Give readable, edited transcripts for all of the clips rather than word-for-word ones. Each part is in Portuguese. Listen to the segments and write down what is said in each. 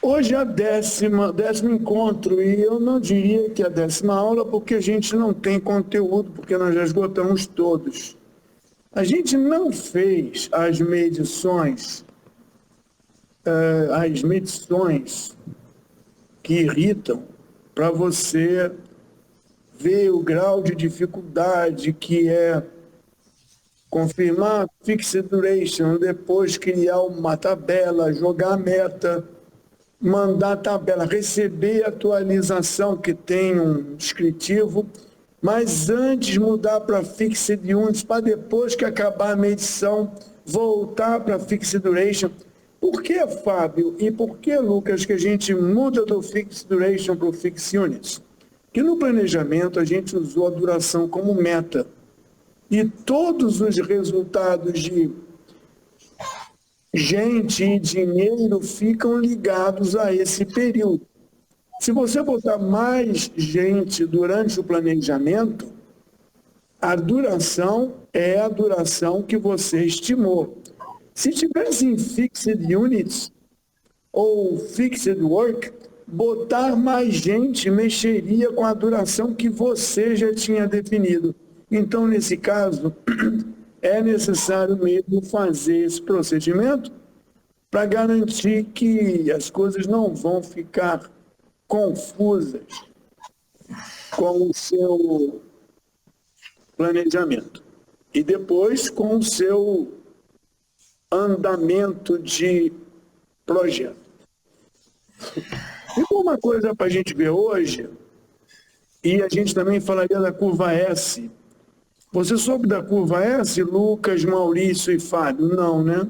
Hoje é a décimo encontro, e eu não diria que é a 10ª aula, porque a gente não tem conteúdo, porque nós já esgotamos todos. A gente não fez as medições que irritam, para você ver o grau de dificuldade que é confirmar fixed duration, depois criar uma tabela, jogar a meta, mandar a tabela, receber a atualização que tem um descritivo, mas antes mudar para fixed units, para depois que acabar a medição, voltar para fixed duration. Por que, Fábio, e por que, Lucas, que a gente muda do fixed duration para o fixed units? Que no planejamento a gente usou a duração como meta. E todos os resultados de gente e dinheiro ficam ligados a esse período. Se você botar mais gente durante o planejamento, a duração é a duração que você estimou. Se tivesse em fixed units ou fixed work, botar mais gente mexeria com a duração que você já tinha definido. Então, nesse caso, é necessário mesmo fazer esse procedimento para garantir que as coisas não vão ficar confusas com o seu planejamento e depois com o seu andamento de projeto. E uma coisa para a gente ver hoje, e a gente também falaria da curva S. Você soube da curva S, Lucas, Maurício e Fábio? Não, né?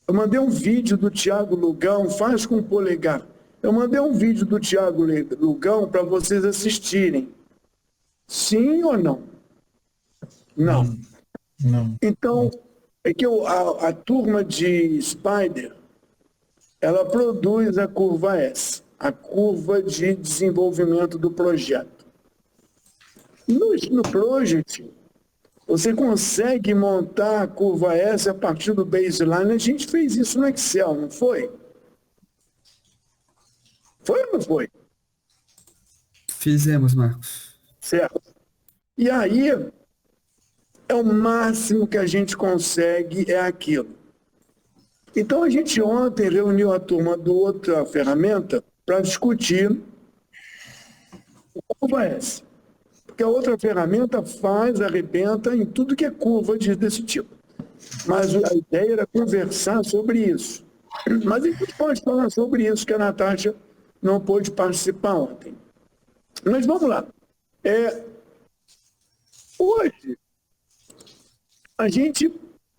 Eu mandei um vídeo do Tiago Lugão, faz com o polegar. Eu mandei um vídeo do Tiago Lugão para vocês assistirem. Sim ou não? Não. Não. Então, é que a turma de Spider, ela produz a curva S, a curva de desenvolvimento do projeto. No Project, você consegue montar a curva S a partir do baseline. A gente fez isso no Excel, não foi? Foi ou não foi? Fizemos, Marcos. Certo. E aí, é o máximo que a gente consegue, é aquilo. Então, a gente ontem reuniu a turma do outra ferramenta para discutir a curva S. Porque a outra ferramenta arrebenta em tudo que é curva desse tipo. Mas a ideia era conversar sobre isso. Mas a gente pode falar sobre isso, que a Natasha não pôde participar ontem. Mas vamos lá. Hoje, a gente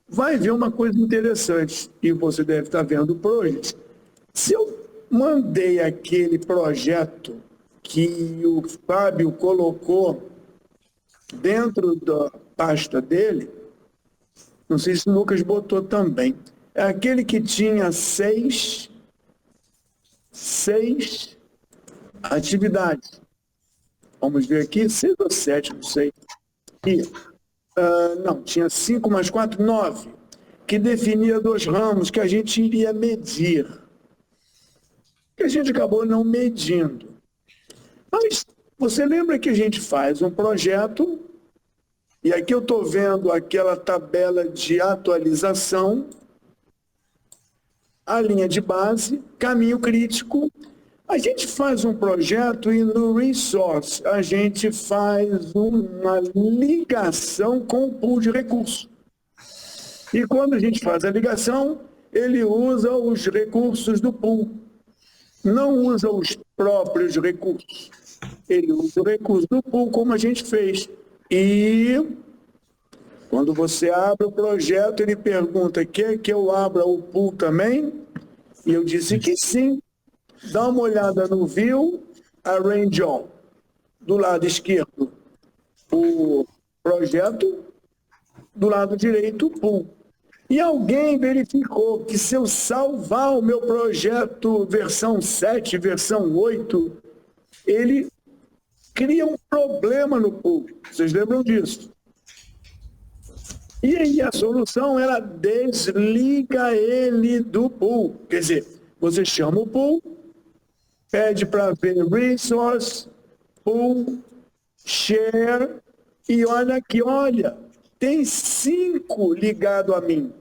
vai ver uma coisa interessante, e você deve estar vendo o Project. Se eu mandei aquele projeto que o Fábio colocou dentro da pasta dele, não sei se o Lucas botou também, é aquele que tinha seis atividades. Vamos ver aqui, 6 ou 7, não sei. Não, tinha 5 mais 4, 9, que definia 2 ramos que a gente iria medir. Que a gente acabou não medindo. Mas você lembra que a gente faz um projeto, e aqui eu estou vendo aquela tabela de atualização, a linha de base, caminho crítico. A gente faz um projeto e no resource a gente faz uma ligação com o pool de recursos. E quando a gente faz a ligação, ele usa os recursos do pool. Não usa os próprios recursos. Ele usa o recurso do pool como a gente fez. E quando você abre o projeto, ele pergunta: quer que eu abra o pool também? E eu disse que sim. Dá uma olhada no View, Arrange All. Do lado esquerdo, o projeto, do lado direito, o pool. E alguém verificou que se eu salvar o meu projeto versão 7, versão 8, ele cria um problema no pool. Vocês lembram disso? E aí a solução era desliga ele do pool. Quer dizer, Você chama o pool, pede para ver resource, pool, share, e olha aqui, olha, tem 5 ligado a mim.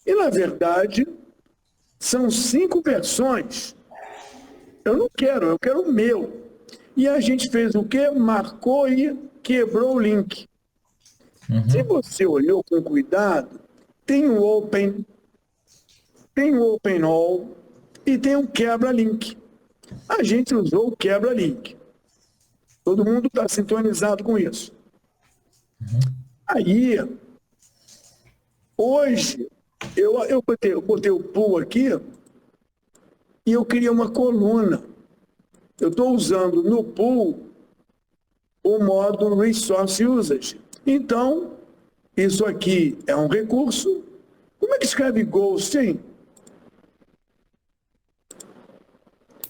E, na verdade, são 5 versões. Eu não quero, eu quero o meu. E a gente fez o quê? Marcou e quebrou o link. Se você olhou com cuidado, tem o Open, tem o Open All e tem o quebra-link. A gente usou o quebra-link. Todo mundo está sintonizado com isso. Aí, hoje, eu botei o pool aqui e eu queria uma coluna. Eu estou usando no pool o modo Resource Usage. Então, isso aqui é um recurso. Como é que escreve Ghost, hein?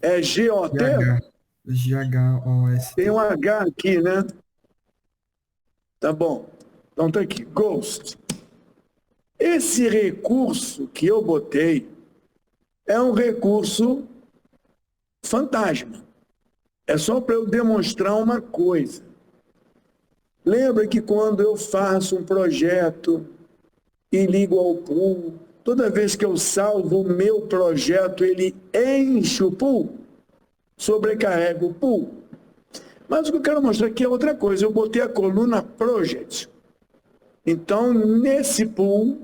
É G-O-T? G-H-O-S-T. Tem um H aqui, né? Tá bom. Então tá aqui, Ghost. Esse recurso que eu botei é um recurso fantasma. É só para eu demonstrar uma coisa. Lembra que quando eu faço um projeto e ligo ao pool, toda vez que eu salvo o meu projeto, ele enche o pool, sobrecarrega o pool. Mas o que eu quero mostrar aqui é outra coisa. Eu botei a coluna Project. Então, nesse pool,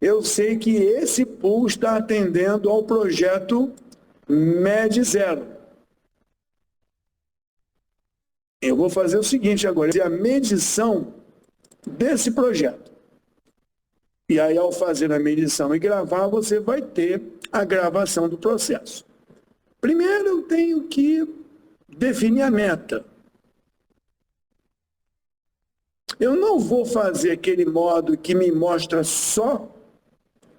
eu sei que esse pool está atendendo ao projeto MED 0. Eu vou fazer o seguinte agora, a medição desse projeto. E aí, ao fazer a medição e gravar, você vai ter a gravação do processo. Primeiro, eu tenho que definir a meta. Eu não vou fazer aquele modo que me mostra só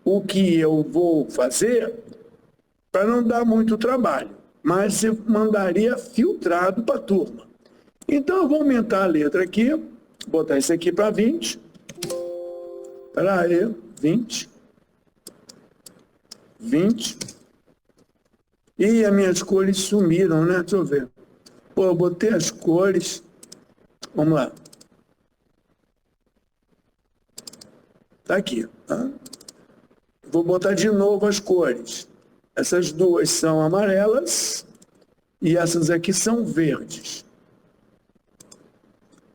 o que eu vou fazer para não dar muito trabalho, mas eu mandaria filtrado para a turma. Então, eu vou aumentar a letra aqui, botar isso aqui para 20. Espera aí, 20. 20. E as minhas cores sumiram, né? Deixa eu ver. Pô, eu botei as cores. Vamos lá. Tá aqui. Tá? Vou botar de novo as cores. Essas duas são amarelas e essas aqui são verdes.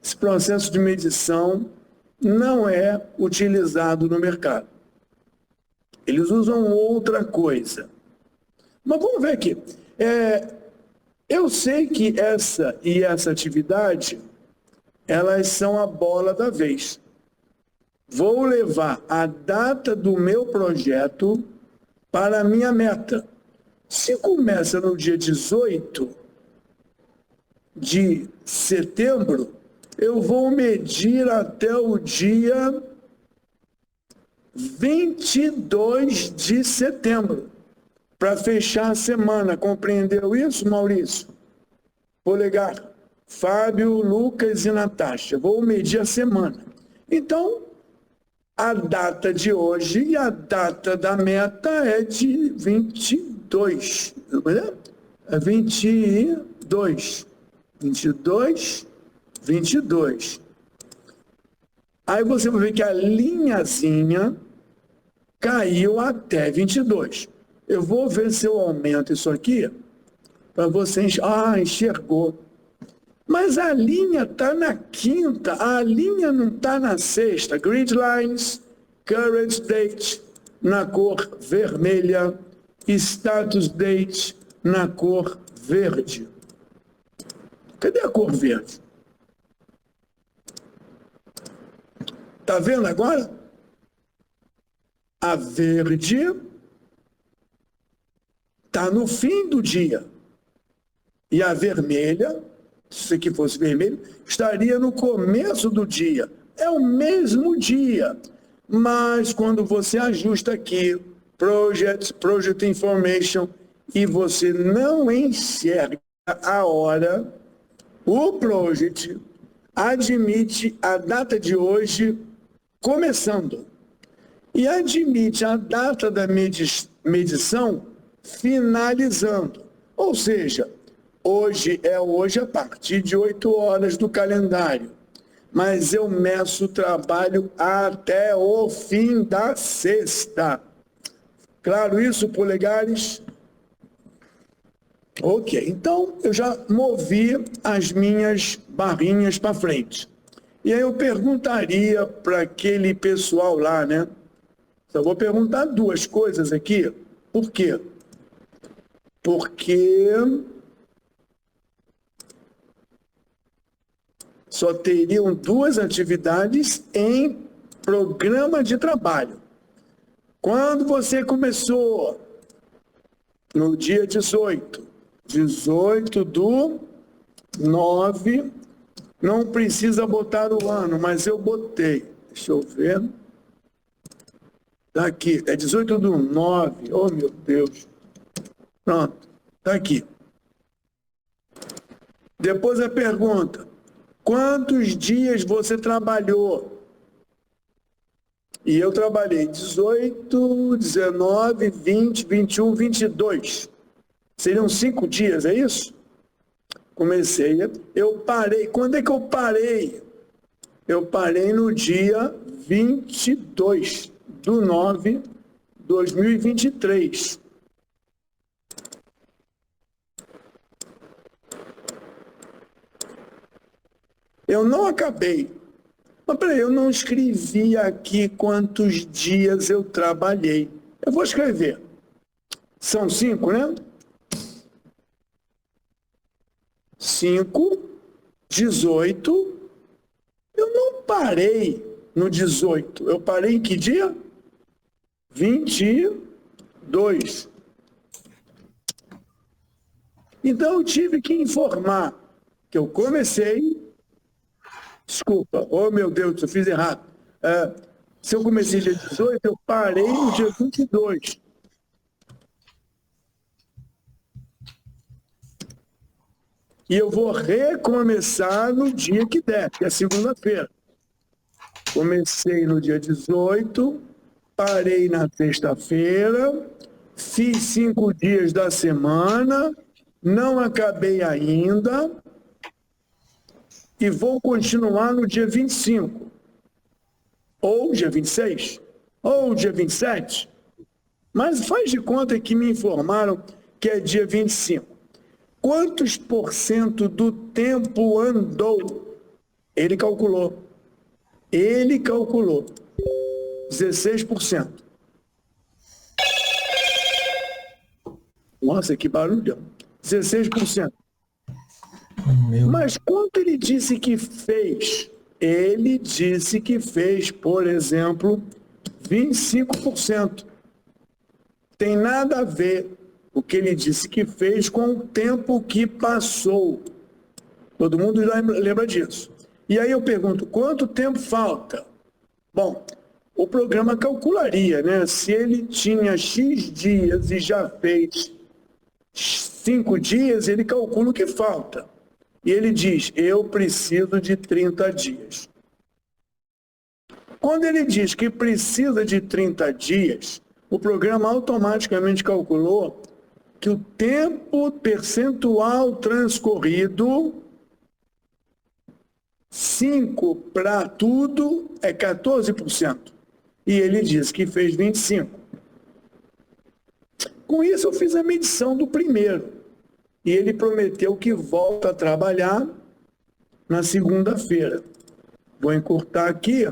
Esse processo de medição não é utilizado no mercado. Eles usam outra coisa. Mas vamos ver aqui. Eu sei que essa e essa atividade, elas são a bola da vez. Vou levar a data do meu projeto para a minha meta. Se começa no dia 18 de setembro, eu vou medir até o dia 22 de setembro, para fechar a semana. Compreendeu isso, Maurício? Polegar, Fábio, Lucas e Natasha. Vou medir a semana. Então, a data de hoje e a data da meta é de 22. É 22. 22. 22. Aí você vai ver que a linhazinha caiu até 22. Eu vou ver se eu aumento isso aqui para você enxergou. Mas a linha está na quinta, a linha não está na sexta. Grid lines, current date na cor vermelha, status date na cor verde. Cadê a cor verde? Está vendo agora? A verde está no fim do dia. E a vermelha, se isso aqui fosse vermelho, estaria no começo do dia. É o mesmo dia. Mas quando você ajusta aqui, Project Information, e você não enxerga a hora, o Project admite a data de hoje começando. E admite a data da medição finalizando. Ou seja, hoje é hoje a partir de 8 horas do calendário, mas eu meço o trabalho até o fim da sexta. Claro isso, polegares? Ok, então eu já movi as minhas barrinhas para frente. E aí eu perguntaria para aquele pessoal lá, né? Só vou perguntar duas coisas aqui. Por quê? Porque só teriam duas atividades em programa de trabalho. Quando você começou? No dia 18. 18/9, não precisa botar o ano, mas eu botei. Deixa eu ver. Está aqui, é 18/9. Oh, meu Deus. Pronto, está aqui. Depois a pergunta: quantos dias você trabalhou? E eu trabalhei 18, 19, 20, 21, 22. Seriam 5 dias, é isso? Comecei, eu parei. Quando é que eu parei? Eu parei no dia 22/9/2023. Eu não acabei. Mas peraí, eu não escrevi aqui quantos dias eu trabalhei. Eu vou escrever. São 5, né? 5, 18. Eu não parei no 18. Eu parei em que dia? 22. Então eu tive que informar que eu comecei. Desculpa, oh meu Deus, eu fiz errado. Se eu comecei dia 18, eu parei no dia 22. E eu vou recomeçar no dia que der, que é segunda-feira. Comecei no dia 18, parei na sexta-feira, fiz 5 dias da semana, não acabei ainda e vou continuar no dia 25, ou dia 26, ou dia 27. Mas faz de conta que me informaram que é dia 25. Quantos por cento do tempo andou? Ele calculou. 16%. Nossa, que barulhão. 16%. Mas quanto ele disse que fez? Ele disse que fez, por exemplo, 25%. Tem nada a ver o que ele disse que fez com o tempo que passou. Todo mundo lembra disso. E aí eu pergunto, quanto tempo falta? Bom, o programa calcularia, né? Se ele tinha X dias e já fez 5 dias, ele calcula o que falta. E ele diz, eu preciso de 30 dias. Quando ele diz que precisa de 30 dias, o programa automaticamente calculou que o tempo percentual transcorrido, 5 para tudo, é 14%. E ele diz que fez 25%. Com isso, eu fiz a medição do primeiro. E ele prometeu que volta a trabalhar na segunda-feira. Vou encurtar aqui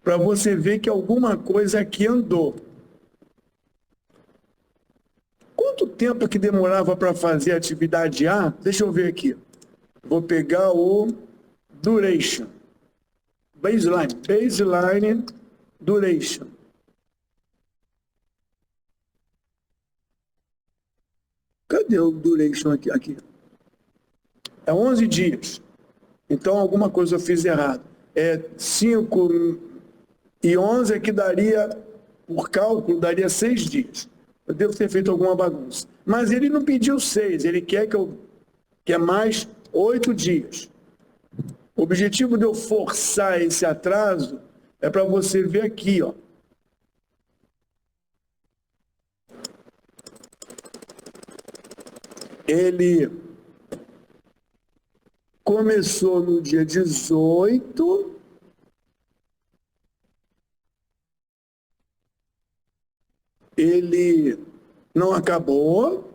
para você ver que alguma coisa aqui andou. Quanto tempo que demorava para fazer a atividade A? Deixa eu ver aqui. Vou pegar o duration. Baseline duration. Cadê o duration aqui? É 11 dias. Então, alguma coisa eu fiz errado. 5 e 11 é que daria, por cálculo, daria 6 dias. Eu devo ter feito alguma bagunça. Mas ele não pediu 6, ele quer que é mais 8 dias. O objetivo de eu forçar esse atraso é para você ver aqui, ó. Ele começou no dia 18, ele não acabou,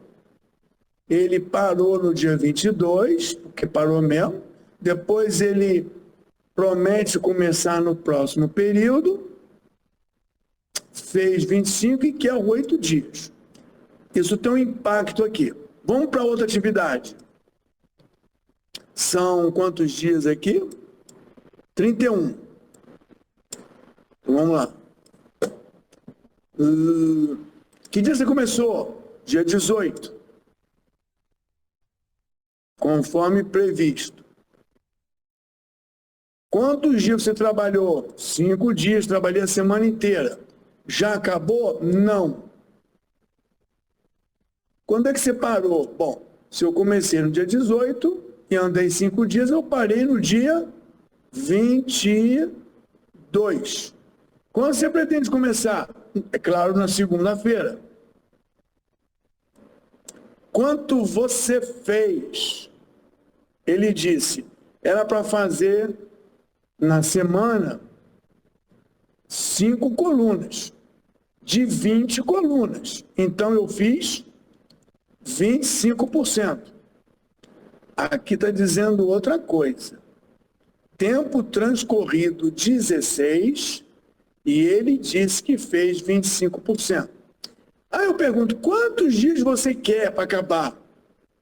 ele parou no dia 22, porque parou mesmo, depois ele promete começar no próximo período, fez 25 e quer 8 dias. Isso tem um impacto aqui. Vamos para outra atividade. São quantos dias aqui? 31. Então, vamos lá. Que dia você começou? Dia 18. Conforme previsto. Quantos dias você trabalhou? 5 dias, trabalhei a semana inteira. Já acabou? Não. Quando é que você parou? Bom, se eu comecei no dia 18 e andei 5 dias, eu parei no dia 22. Quando você pretende começar? É claro, na segunda-feira. Quanto você fez? Ele disse, era para fazer na semana 5 colunas, de 20 colunas. Então eu fiz 25%. Aqui está dizendo outra coisa. Tempo transcorrido 16 e ele disse que fez 25%. Aí eu pergunto, quantos dias você quer para acabar?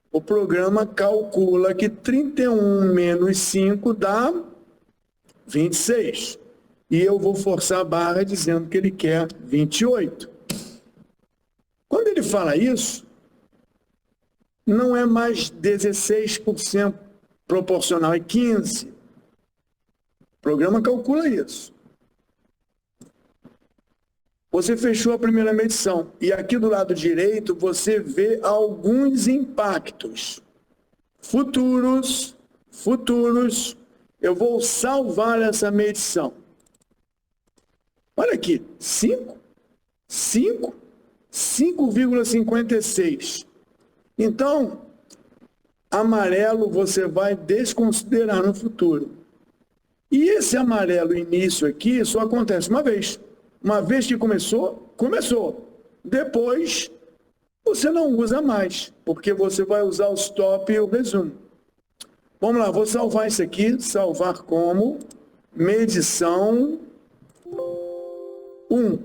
O programa calcula que 31 menos 5 dá 26. E eu vou forçar a barra dizendo que ele quer 28. Quando ele fala isso, não é mais 16% proporcional, é 15%. O programa calcula isso. Você fechou a primeira medição e aqui do lado direito você vê alguns impactos futuros. Eu vou salvar essa medição. Olha aqui, 5,56. Então, amarelo você vai desconsiderar no futuro. E esse amarelo início aqui só acontece uma vez. Uma vez que começou, começou. Depois, você não usa mais, porque você vai usar o stop e o resumo. Vamos lá, vou salvar isso aqui, salvar como medição 1.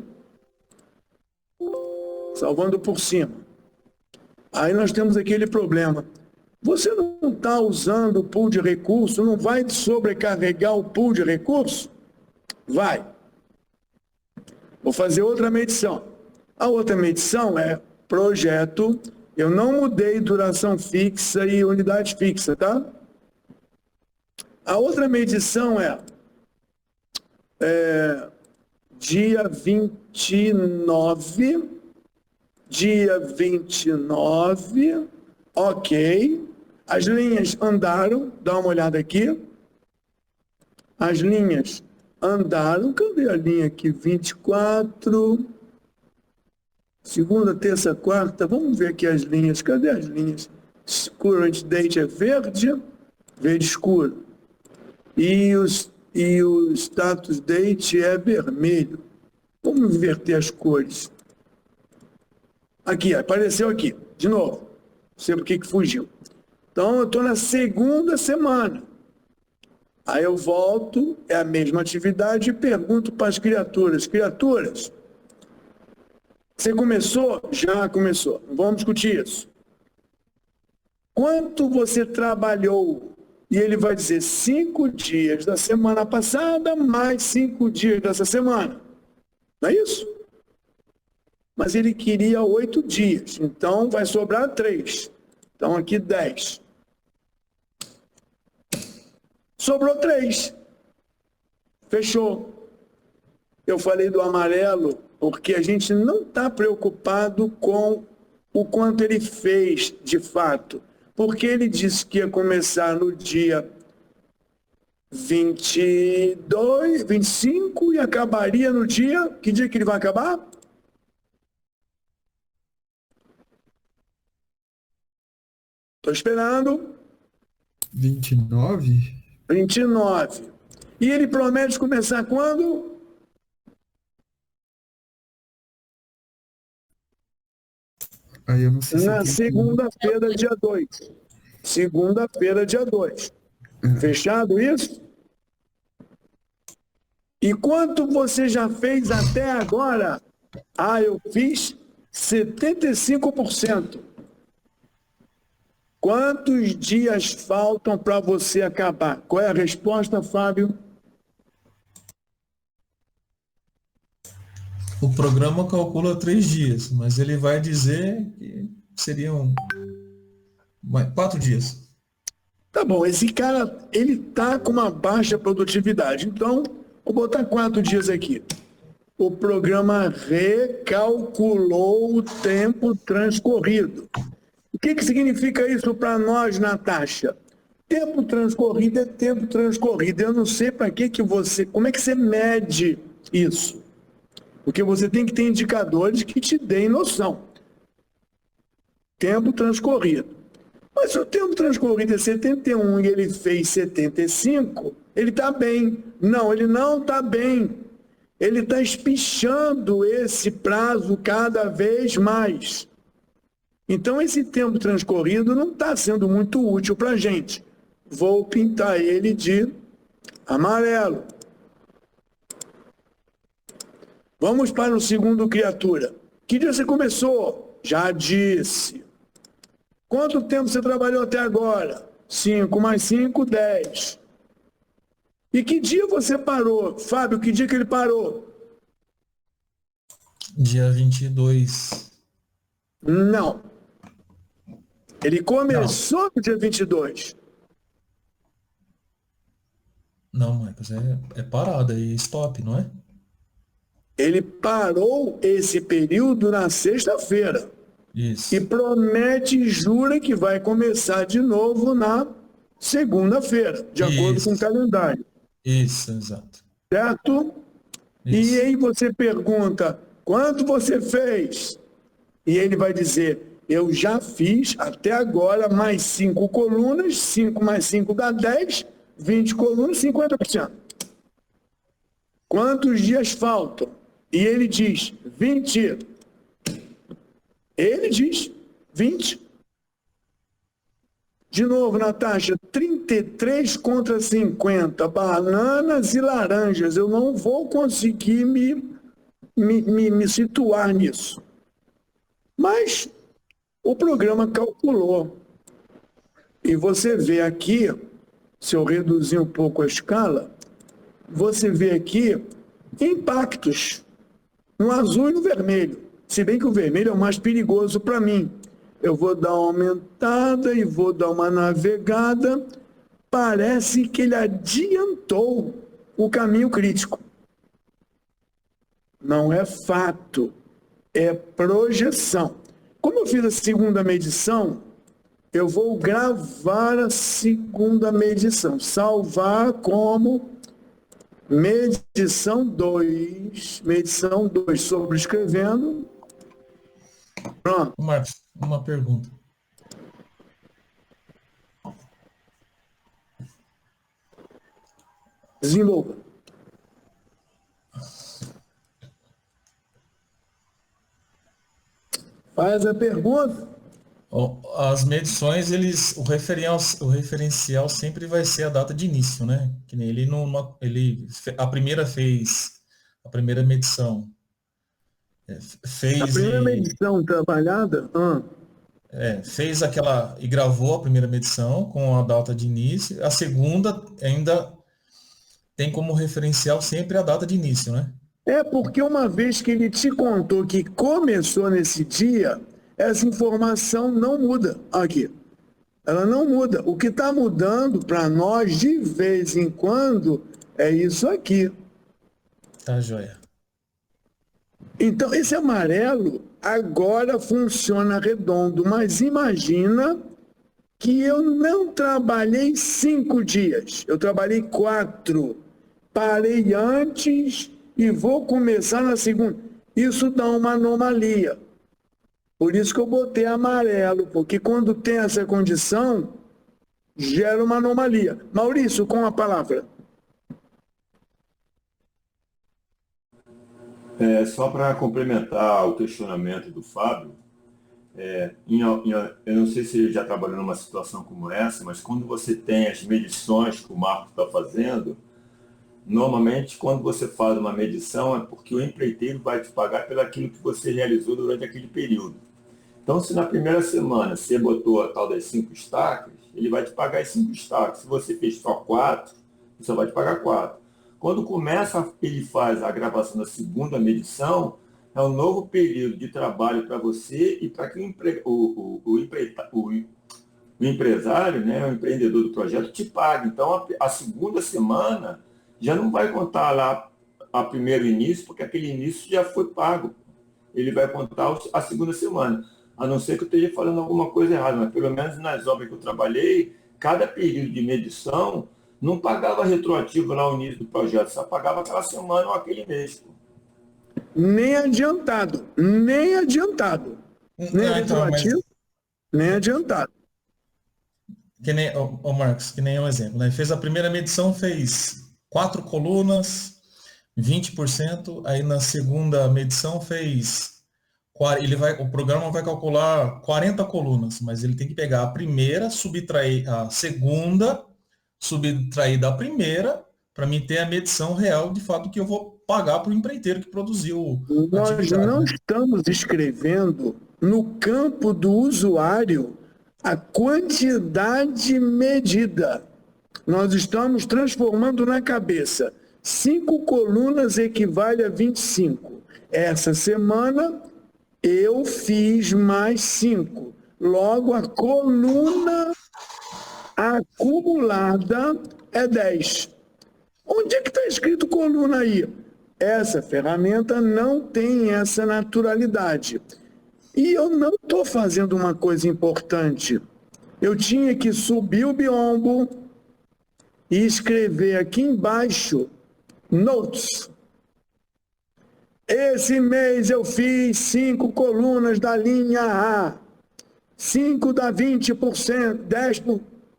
Salvando por cima. Aí nós temos aquele problema. Você não está usando o pool de recurso, não vai sobrecarregar o pool de recurso? Vai. Vou fazer outra medição. A outra medição é projeto. Eu não mudei duração fixa e unidade fixa, tá? A outra medição é dia 29. Dia 29. Ok. As linhas andaram. Dá uma olhada aqui. As linhas andaram. Cadê a linha aqui? 24. Segunda, terça, quarta. Vamos ver aqui as linhas. Cadê as linhas? Current date é verde. Verde escuro. E o status date é vermelho. Vamos inverter as cores. Aqui, apareceu aqui. De novo. Não sei por que fugiu. Então, eu estou na segunda semana. Aí eu volto, é a mesma atividade, e pergunto para as criaturas. Criaturas, você começou? Já começou. Vamos discutir isso. Quanto você trabalhou? E ele vai dizer 5 dias da semana passada, mais 5 dias dessa semana. Não é isso? Mas ele queria 8 dias. Então, vai sobrar 3. Então, aqui 10. Sobrou 3. Fechou. Eu falei do amarelo porque a gente não está preocupado com o quanto ele fez de fato. Porque ele disse que ia começar no dia 22, 25 e acabaria no dia... Que dia que ele vai acabar? Estou esperando. 29? 29. E ele promete começar quando? Aí eu não sei se eu Na tenho. segunda-feira, dia 2. Segunda-feira, dia 2. Fechado isso? E quanto você já fez até agora? Ah, eu fiz 75%. Quantos dias faltam para você acabar? Qual é a resposta, Fábio? O programa calcula 3 dias, mas ele vai dizer que seriam 4 dias. Tá bom, esse cara, ele tá com uma baixa produtividade. Então, vou botar 4 dias aqui. O programa recalculou o tempo transcorrido. O que significa isso para nós, Natasha? Tempo transcorrido é tempo transcorrido. Eu não sei para que você... Como é que você mede isso? Porque você tem que ter indicadores que te deem noção. Tempo transcorrido. Mas se o tempo transcorrido é 71 e ele fez 75, ele está bem. Não, ele não está bem. Ele está espichando esse prazo cada vez mais. Então, esse tempo transcorrido não está sendo muito útil para a gente. Vou pintar ele de amarelo. Vamos para o segundo criatura. Que dia você começou? Já disse. Quanto tempo você trabalhou até agora? 5 mais 5, 10. E que dia você parou? Fábio, que dia que ele parou? Dia 22. Não. Ele começou no dia 22. Não, Marcos, é parada, é stop, não é? Ele parou esse período na sexta-feira. Isso. E promete e jura que vai começar de novo na segunda-feira, de acordo com o calendário. Isso, exato. Certo? Isso. E aí você pergunta, quanto você fez? E ele vai dizer, eu já fiz até agora mais 5 colunas, 5 mais 5 dá 10, 20 colunas, 50%. Quantos dias faltam? E ele diz, 20. Ele diz 20. De novo, Natasha, 33 contra 50, bananas e laranjas. Eu não vou conseguir me situar nisso. Mas o programa calculou. E você vê aqui, se eu reduzir um pouco a escala, você vê aqui impactos no azul e no vermelho. Se bem que o vermelho é o mais perigoso para mim. Eu vou dar uma aumentada e vou dar uma navegada. Parece que ele adiantou o caminho crítico. Não é fato, é projeção. Como eu fiz a segunda medição, eu vou gravar a segunda medição, salvar como medição 2, sobrescrevendo. Pronto. Marcos, uma pergunta. Desenvolva. Faz a pergunta. As medições, o referencial sempre vai ser a data de início, né? Que nem ele não, a primeira medição fez A primeira medição trabalhada, fez aquela e gravou a primeira medição com a data de início. A segunda ainda tem como referencial sempre a data de início, né? É porque uma vez que ele te contou que começou nesse dia, essa informação não muda aqui. Ela não muda. O que está mudando para nós de vez em quando é isso aqui. Tá, joia. Então, esse amarelo agora funciona redondo, mas imagina que eu não trabalhei 5 dias, eu trabalhei 4. Parei antes e vou começar na segunda. Isso dá uma anomalia. Por isso que eu botei amarelo, porque quando tem essa condição, gera uma anomalia. Maurício, com a palavra. Só para complementar o questionamento do Fábio, eu não sei se ele já trabalhou numa situação como essa, mas quando você tem as medições que o Marco está fazendo, normalmente quando você faz uma medição é porque o empreiteiro vai te pagar pelo aquilo que você realizou durante aquele período. Então, se na primeira semana você botou a tal das 5 estacas, ele vai te pagar as 5 estacas. Se você fez só 4, ele só vai te pagar 4. Quando começa, ele faz a gravação da segunda medição, é um novo período de trabalho para você e para que o empresário, né, o empreendedor do projeto, te pague. Então, a segunda semana já não vai contar lá a primeiro início, porque aquele início já foi pago. Ele vai contar a segunda semana. A não ser que eu esteja falando alguma coisa errada, mas pelo menos nas obras que eu trabalhei, cada período de medição não pagava retroativo lá no início do projeto, só pagava aquela semana ou aquele mês. Nem adiantado, nem adiantado. Nem retroativo, nem adiantado. Que nem, o Marcos, que nem um exemplo, né? Fez a primeira medição, fez 4 colunas, 20%, aí na segunda medição fez... o programa vai calcular 40 colunas, mas ele tem que pegar a primeira, subtrair a segunda, subtrair da primeira, para mim ter a medição real de fato que eu vou pagar para o empreiteiro que produziu a Nós atividade, não né? estamos escrevendo no campo do usuário a quantidade medida. Nós estamos transformando na cabeça. 5 colunas equivale a 25. Essa semana eu fiz mais 5. Logo, a coluna acumulada é 10. Onde é que está escrito coluna aí? Essa ferramenta não tem essa naturalidade. E eu não estou fazendo uma coisa importante. Eu tinha que subir o biombo e escrever aqui embaixo, notes. Esse mês eu fiz 5 colunas da linha A. 5 dá 20%, 10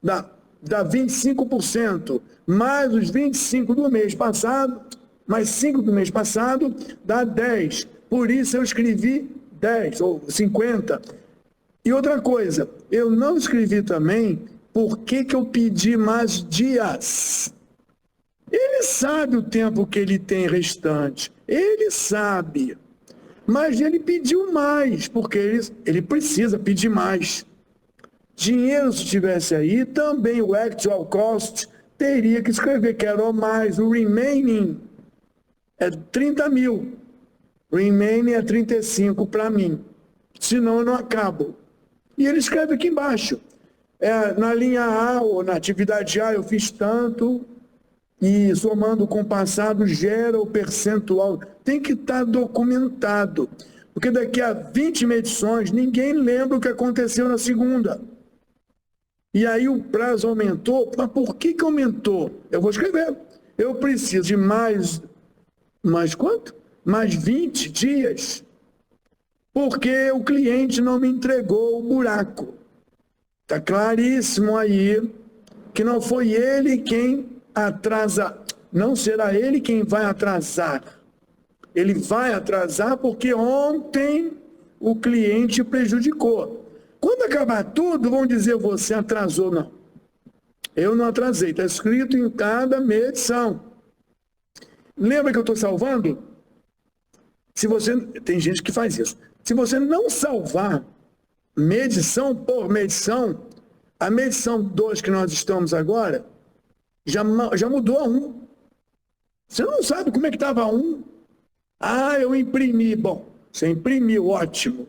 dá 25%, mais os 25 do mês passado, mais 5 do mês passado, dá 10. Por isso eu escrevi 10 ou 50. E outra coisa, eu não escrevi também por que eu pedi mais dias. Ele sabe o tempo que ele tem restante, ele sabe. Mas ele pediu mais, porque ele precisa pedir mais. Dinheiro, se estivesse aí, também o actual cost teria que escrever, que era o mais. O remaining é 30 mil. Remaining é 35 para mim. Senão eu não acabo. E ele escreve aqui embaixo. Na linha A, ou na atividade A, eu fiz tanto, e somando com o passado, gera o percentual. Tem que estar documentado. Porque daqui a 20 medições, ninguém lembra o que aconteceu na segunda. E aí o prazo aumentou. Mas por que aumentou? Eu vou escrever. Eu preciso de mais quanto? Mais 20 dias. Porque o cliente não me entregou o buraco. Está claríssimo aí que não foi ele quem atrasa. Não será ele quem vai atrasar. Ele vai atrasar porque ontem o cliente prejudicou. Quando acabar tudo, vão dizer você atrasou. Não. Eu não atrasei. Está escrito em cada medição. Lembra que eu estou salvando? Tem gente que faz isso. Se você não salvar medição por medição, a medição 2 que nós estamos agora já mudou a 1. Você não sabe como é que estava a 1. Eu imprimi. Bom, você imprimiu, ótimo.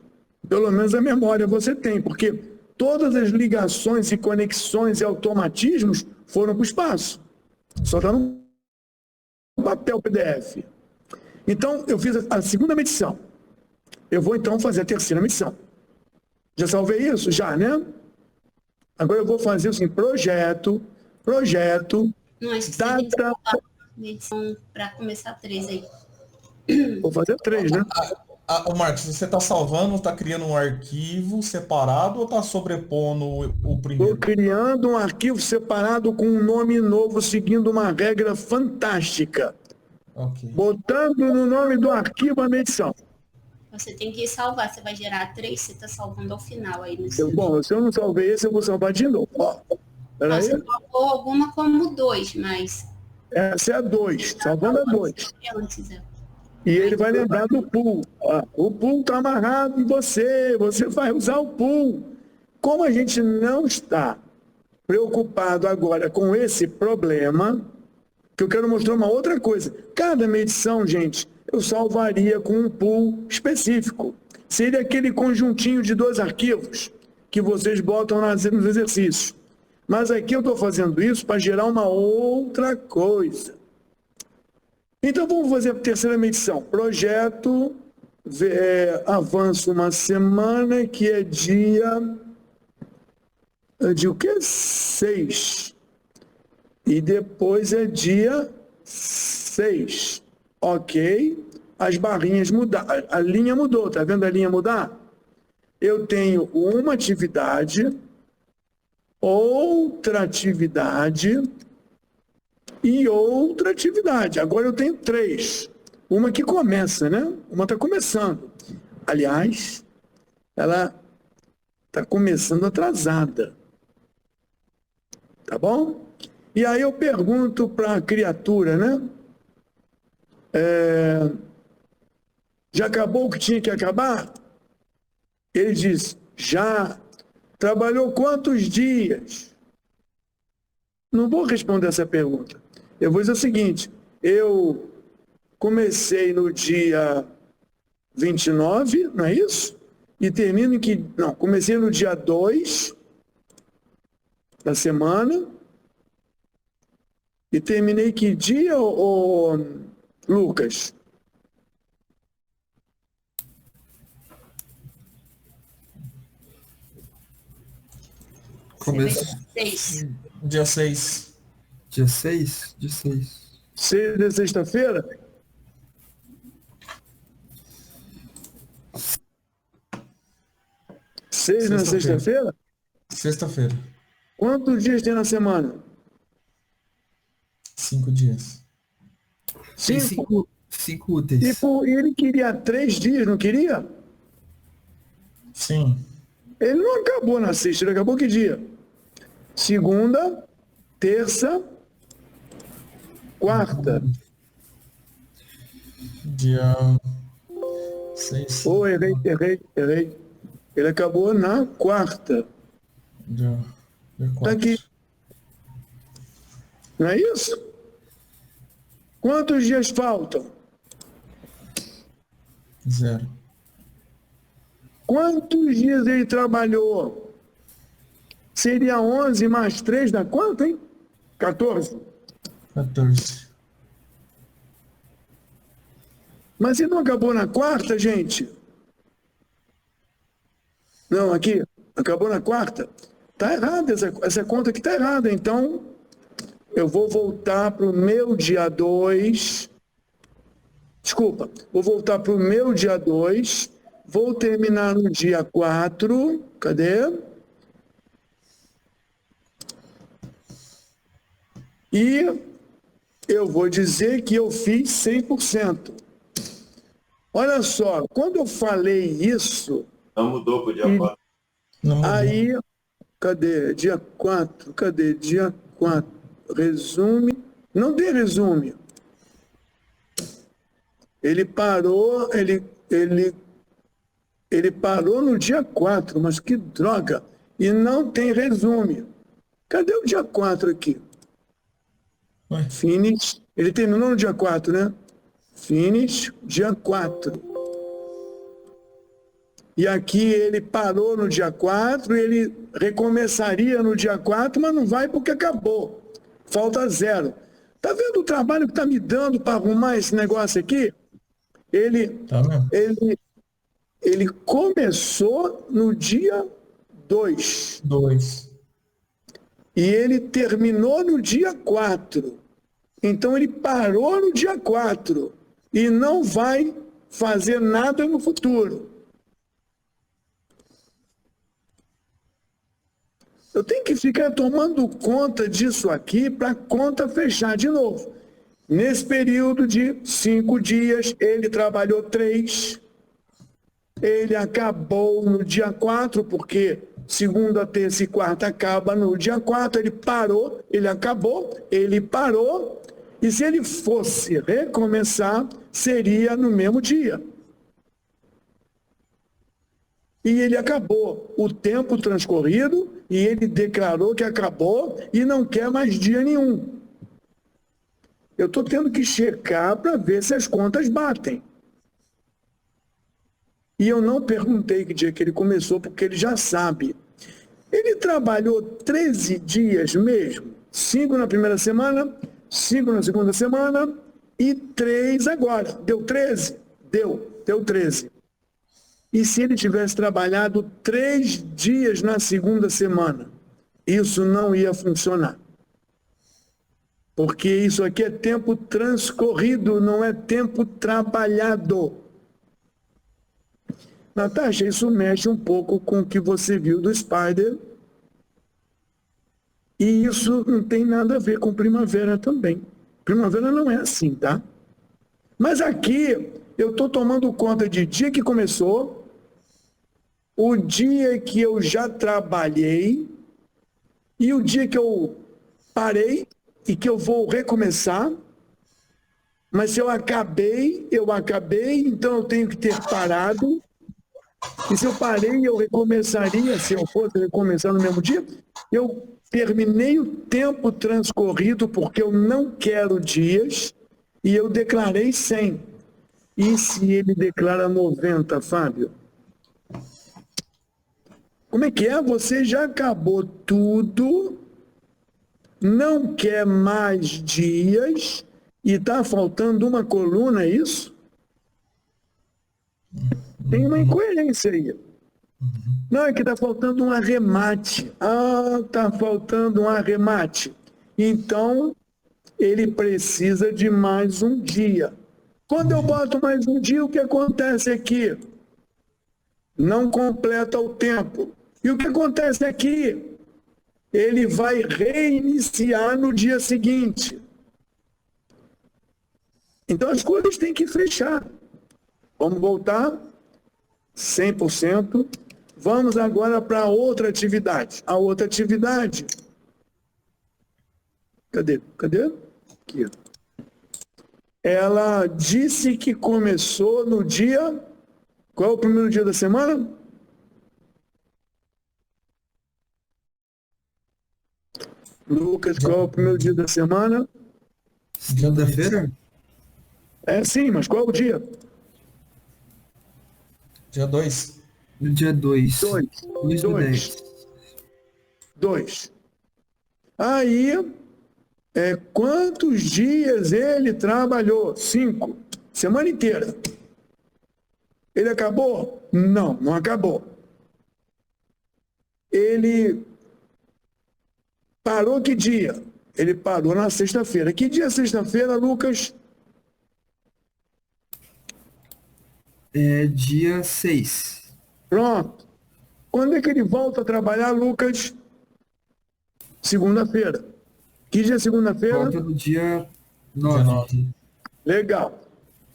Pelo menos a memória você tem, porque todas as ligações e conexões e automatismos foram para o espaço. Só está no papel PDF. Então, eu fiz a segunda medição. Eu vou, então, fazer a terceira medição. Já salvei isso? Já, né? Agora eu vou fazer assim, projeto, não, acho que data... medição para começar 3 aí. Vou fazer 3, né? Ô Marcos, você está salvando, está criando um arquivo separado ou está sobrepondo o primeiro? Estou criando um arquivo separado com um nome novo, seguindo uma regra fantástica. Ok. Botando no nome do arquivo a medição. Você tem que salvar, você vai gerar 3, você está salvando ao final aí no Bom, se eu não salvei esse, eu vou salvar de novo. Ó, peraí. Você salvou alguma como 2, mas... Essa é a 2, salvando a 2. Antes, E ele vai lembrar do pool. Ó, o pool está amarrado em você vai usar o pool. Como a gente não está preocupado agora com esse problema, que eu quero mostrar uma outra coisa. Cada medição, gente, eu salvaria com um pool específico. Seria aquele conjuntinho de 2 arquivos que vocês botam nos exercícios. Mas aqui eu estou fazendo isso para gerar uma outra coisa. Então vamos fazer a terceira medição. Projeto, avanço uma semana, que é dia de o quê? 6. E depois é dia 6. Ok. As barrinhas mudaram. A linha mudou. Está vendo a linha mudar? Eu tenho uma atividade, outra atividade e outra atividade. Agora eu tenho 3. Uma que começa, né? Uma está começando. Aliás, ela está começando atrasada. Tá bom? E aí eu pergunto para a criatura, né? Já acabou o que tinha que acabar? Ele diz, já. Trabalhou quantos dias? Não vou responder essa pergunta. Eu vou dizer o seguinte, eu comecei no dia 29, não é isso? E termino em que... Não, comecei no dia 2 da semana e terminei que dia, Lucas? Começo. 6. Dia 6. Dia 6? Dia 6. 6 de sexta-feira? Seis na sexta-feira? Sexta-feira. Quantos dias tem na semana? 5 dias. Tem 5. 5 úteis. E ele queria 3 dias, não queria? Sim. Ele não acabou na sexta, ele acabou que dia? Segunda, terça, quarta. Dia 6. Oh, errei. Ele acabou na quarta. Dia 4. Tá aqui. Não é isso? Quantos dias faltam? 0. Quantos dias ele trabalhou? Seria 11 mais 3 dá quanto, hein? 14. 14. Mas ele não acabou na quarta, gente? Não, aqui. Acabou na quarta. Está errada, essa conta aqui está errada. Então, eu vou voltar para o meu dia 2. Desculpa, vou voltar para o meu dia 2. Vou terminar no dia 4. Cadê? E eu vou dizer que eu fiz 100%. Olha só, quando eu falei isso... Não mudou para o dia 4. Aí, cadê? Dia 4, cadê? Dia 4. Resume. Não tem resume. Ele parou, ele parou no dia 4, mas que droga. E não tem resume. Cadê o dia 4 aqui? Ué? Finish. Ele terminou no dia 4, né? Finish, dia 4. E aqui ele parou no dia 4, ele recomeçaria no dia 4, mas não vai porque acabou. Falta 0. Tá vendo o trabalho que tá me dando para arrumar esse negócio aqui? Tá mesmo? Ele começou no dia 2. 2. E ele terminou no dia 4. Então ele parou no dia 4 e não vai fazer nada no futuro. Eu tenho que ficar tomando conta disso aqui para a conta fechar de novo. Nesse período de 5 dias, ele trabalhou 3. Ele acabou no dia 4, porque segunda, terça e quarta acaba no dia 4. Ele parou, ele acabou, ele parou. E se ele fosse recomeçar, seria no mesmo dia. E ele acabou. O tempo transcorrido, e ele declarou que acabou e não quer mais dia nenhum. Eu estou tendo que checar para ver se as contas batem. E eu não perguntei que dia que ele começou, porque ele já sabe. Ele trabalhou 13 dias mesmo. 5 na primeira semana, 5 na segunda semana e 3 agora. Deu 13? Deu 13. E se ele tivesse trabalhado 3 dias na segunda semana? Isso não ia funcionar. Porque isso aqui é tempo transcorrido, não é tempo trabalhado. Natasha, isso mexe um pouco com o que você viu do Spider. E isso não tem nada a ver com primavera também. Primavera não é assim, tá? Mas aqui eu estou tomando conta de dia que começou, o dia que eu já trabalhei e o dia que eu parei e que eu vou recomeçar. Mas se eu acabei, então eu tenho que ter parado. E se eu parei, eu recomeçaria, se eu fosse recomeçar no mesmo dia. Eu terminei o tempo transcorrido porque eu não quero dias e eu declarei 100. E se ele declara 90, Fábio? Como é que é? Você já acabou tudo, não quer mais dias e está faltando uma coluna, é isso? Tem uma incoerência aí. Não, é que está faltando um arremate. Ah, está faltando um arremate. Então, ele precisa de mais um dia. Quando eu boto mais um dia, o que acontece aqui? Não completa o tempo. E o que acontece aqui? Ele vai reiniciar no dia seguinte. Então as coisas têm que fechar. Vamos voltar 100%. Vamos agora para outra atividade. A outra atividade. Cadê? Aqui. Ela disse que começou no dia... Qual é o primeiro dia da semana? Lucas, qual é o primeiro dia da semana? Segunda-feira? É sim, mas qual é o dia? Dia 2. No dia 2. 2. Aí, quantos dias ele trabalhou? 5. Semana inteira. Ele acabou? Não acabou. Ele parou que dia? Ele parou na sexta-feira. Que dia é sexta-feira, Lucas? É dia 6. Pronto. Quando é que ele volta a trabalhar, Lucas? Segunda-feira. Que dia é segunda-feira? Volta no dia 9. Legal.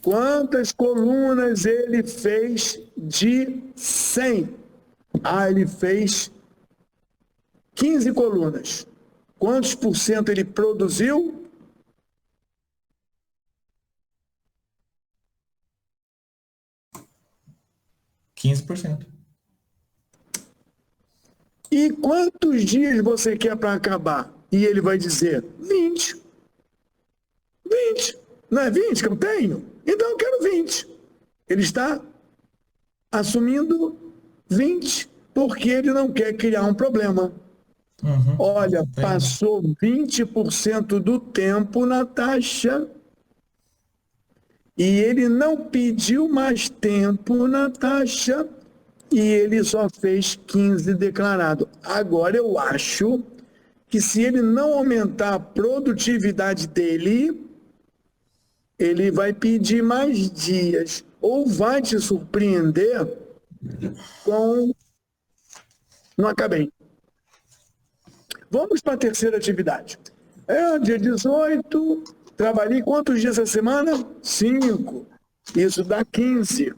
Quantas colunas ele fez de 100? Ele fez 15 colunas. Quantos por cento ele produziu? 15%. E quantos dias você quer para acabar? E ele vai dizer, 20. 20. Não é 20 que eu tenho? Então eu quero 20. Ele está assumindo 20 porque ele não quer criar um problema. Olha, passou 20% do tempo, Natasha, e ele não pediu mais tempo, Natasha, e ele só fez 15 declarado. Agora eu acho que se ele não aumentar a produtividade dele, ele vai pedir mais dias, ou vai te surpreender com... Não acabei. Vamos para a terceira atividade. Dia 18, trabalhei quantos dias essa semana? 5. Isso dá 15.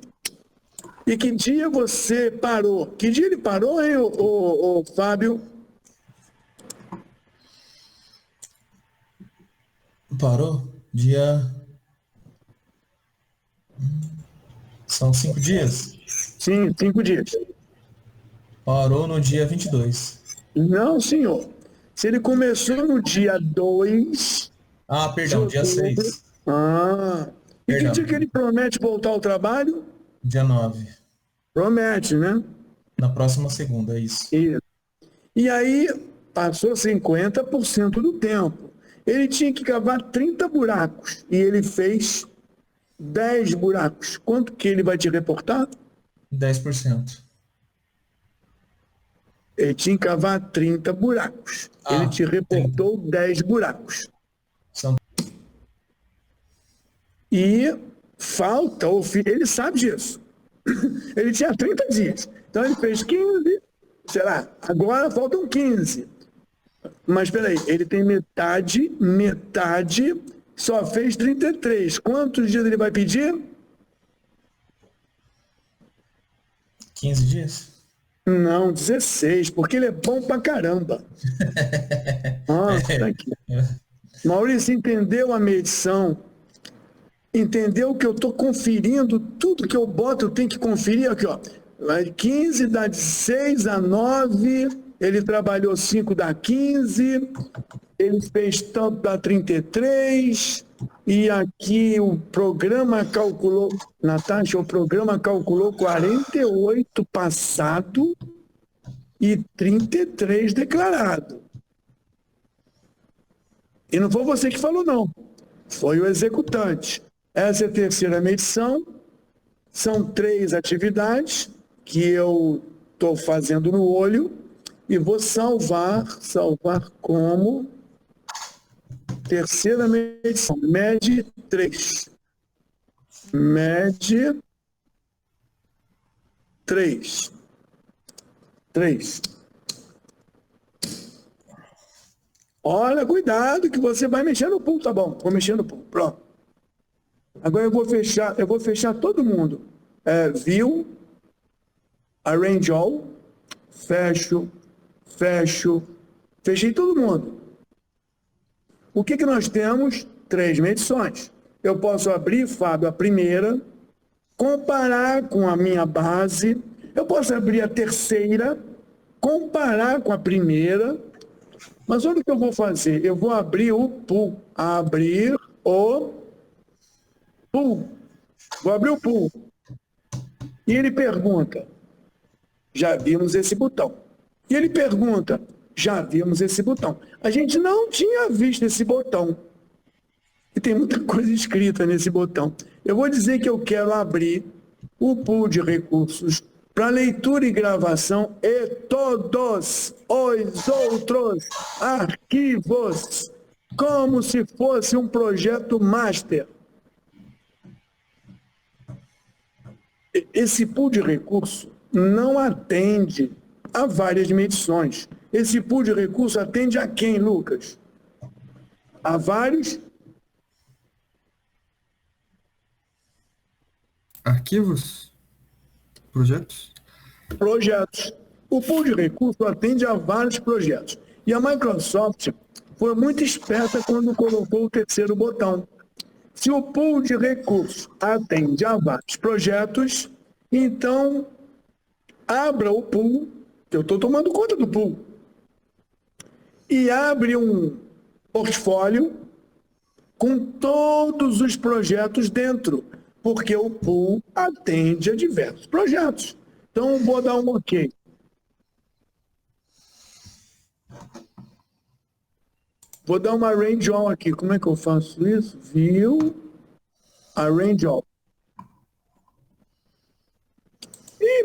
E que dia você parou? Que dia ele parou, hein, o Fábio? Parou? Dia... São 5 dias? Sim, 5 dias. Parou no dia 22. Não, senhor. Se ele começou no dia 2... Ah, perdão, dia 6. Ah. E Perdão. que dia que ele promete voltar ao trabalho? Dia 9. Promete, né? Na próxima segunda, é isso. Isso. E aí, passou 50% do tempo. Ele tinha que cavar 30 buracos. E ele fez 10 buracos. Quanto que ele vai te reportar? 10%. Ele tinha que cavar 30 buracos. Ele te reportou 10 buracos. São... E falta, ele sabe disso. Ele tinha 30 dias. Então ele fez 15, sei lá, agora faltam 15. Mas espera aí, ele tem metade, só fez 33. Quantos dias ele vai pedir? 15 dias? Não, 16, porque ele é bom pra caramba. Nossa, tá aqui. Maurício, entendeu a medição? Entendeu que eu estou conferindo tudo que eu boto, eu tenho que conferir aqui, ó. 15 dá de 6 a 9, ele trabalhou 5 dá 15, ele fez tanto dá 33, e aqui o programa calculou, Natasha, o programa calculou 48 passado e 33 declarado. E não foi você que falou, não. Foi o executante. Essa é a terceira medição. São 3 atividades que eu estou fazendo no olho e vou salvar como terceira medição. Mede 3. Mede 3. 3. Olha, cuidado que você vai mexer no pool, tá bom? Vou mexer no pool, pronto. Agora eu vou fechar todo mundo. View, Arrange All, fecho, fechei todo mundo. O que nós temos? 3 medições. Eu posso abrir, Fábio, a primeira, comparar com a minha base, eu posso abrir a terceira, comparar com a primeira, mas olha o que eu vou fazer, eu vou abrir o pool, vou abrir o pool, e ele pergunta, já vimos esse botão, e ele pergunta, já vimos esse botão, a gente não tinha visto esse botão, e tem muita coisa escrita nesse botão, eu vou dizer que eu quero abrir o pool de recursos para leitura e gravação e todos os outros arquivos, como se fosse um projeto master. Esse pool de recurso não atende a várias medições. Esse pool de recurso atende a quem, Lucas? A vários arquivos? Projetos? Projetos. O pool de recursos atende a vários projetos. E a Microsoft foi muito esperta quando colocou o terceiro botão. Se o pool de recursos atende a vários projetos, então abra o pool, eu estou tomando conta do pool, e abre um portfólio com todos os projetos dentro, porque o pool atende a diversos projetos. Então, vou dar um OK. Vou dar uma Arrange All aqui. Como é que eu faço isso? View, Arrange All.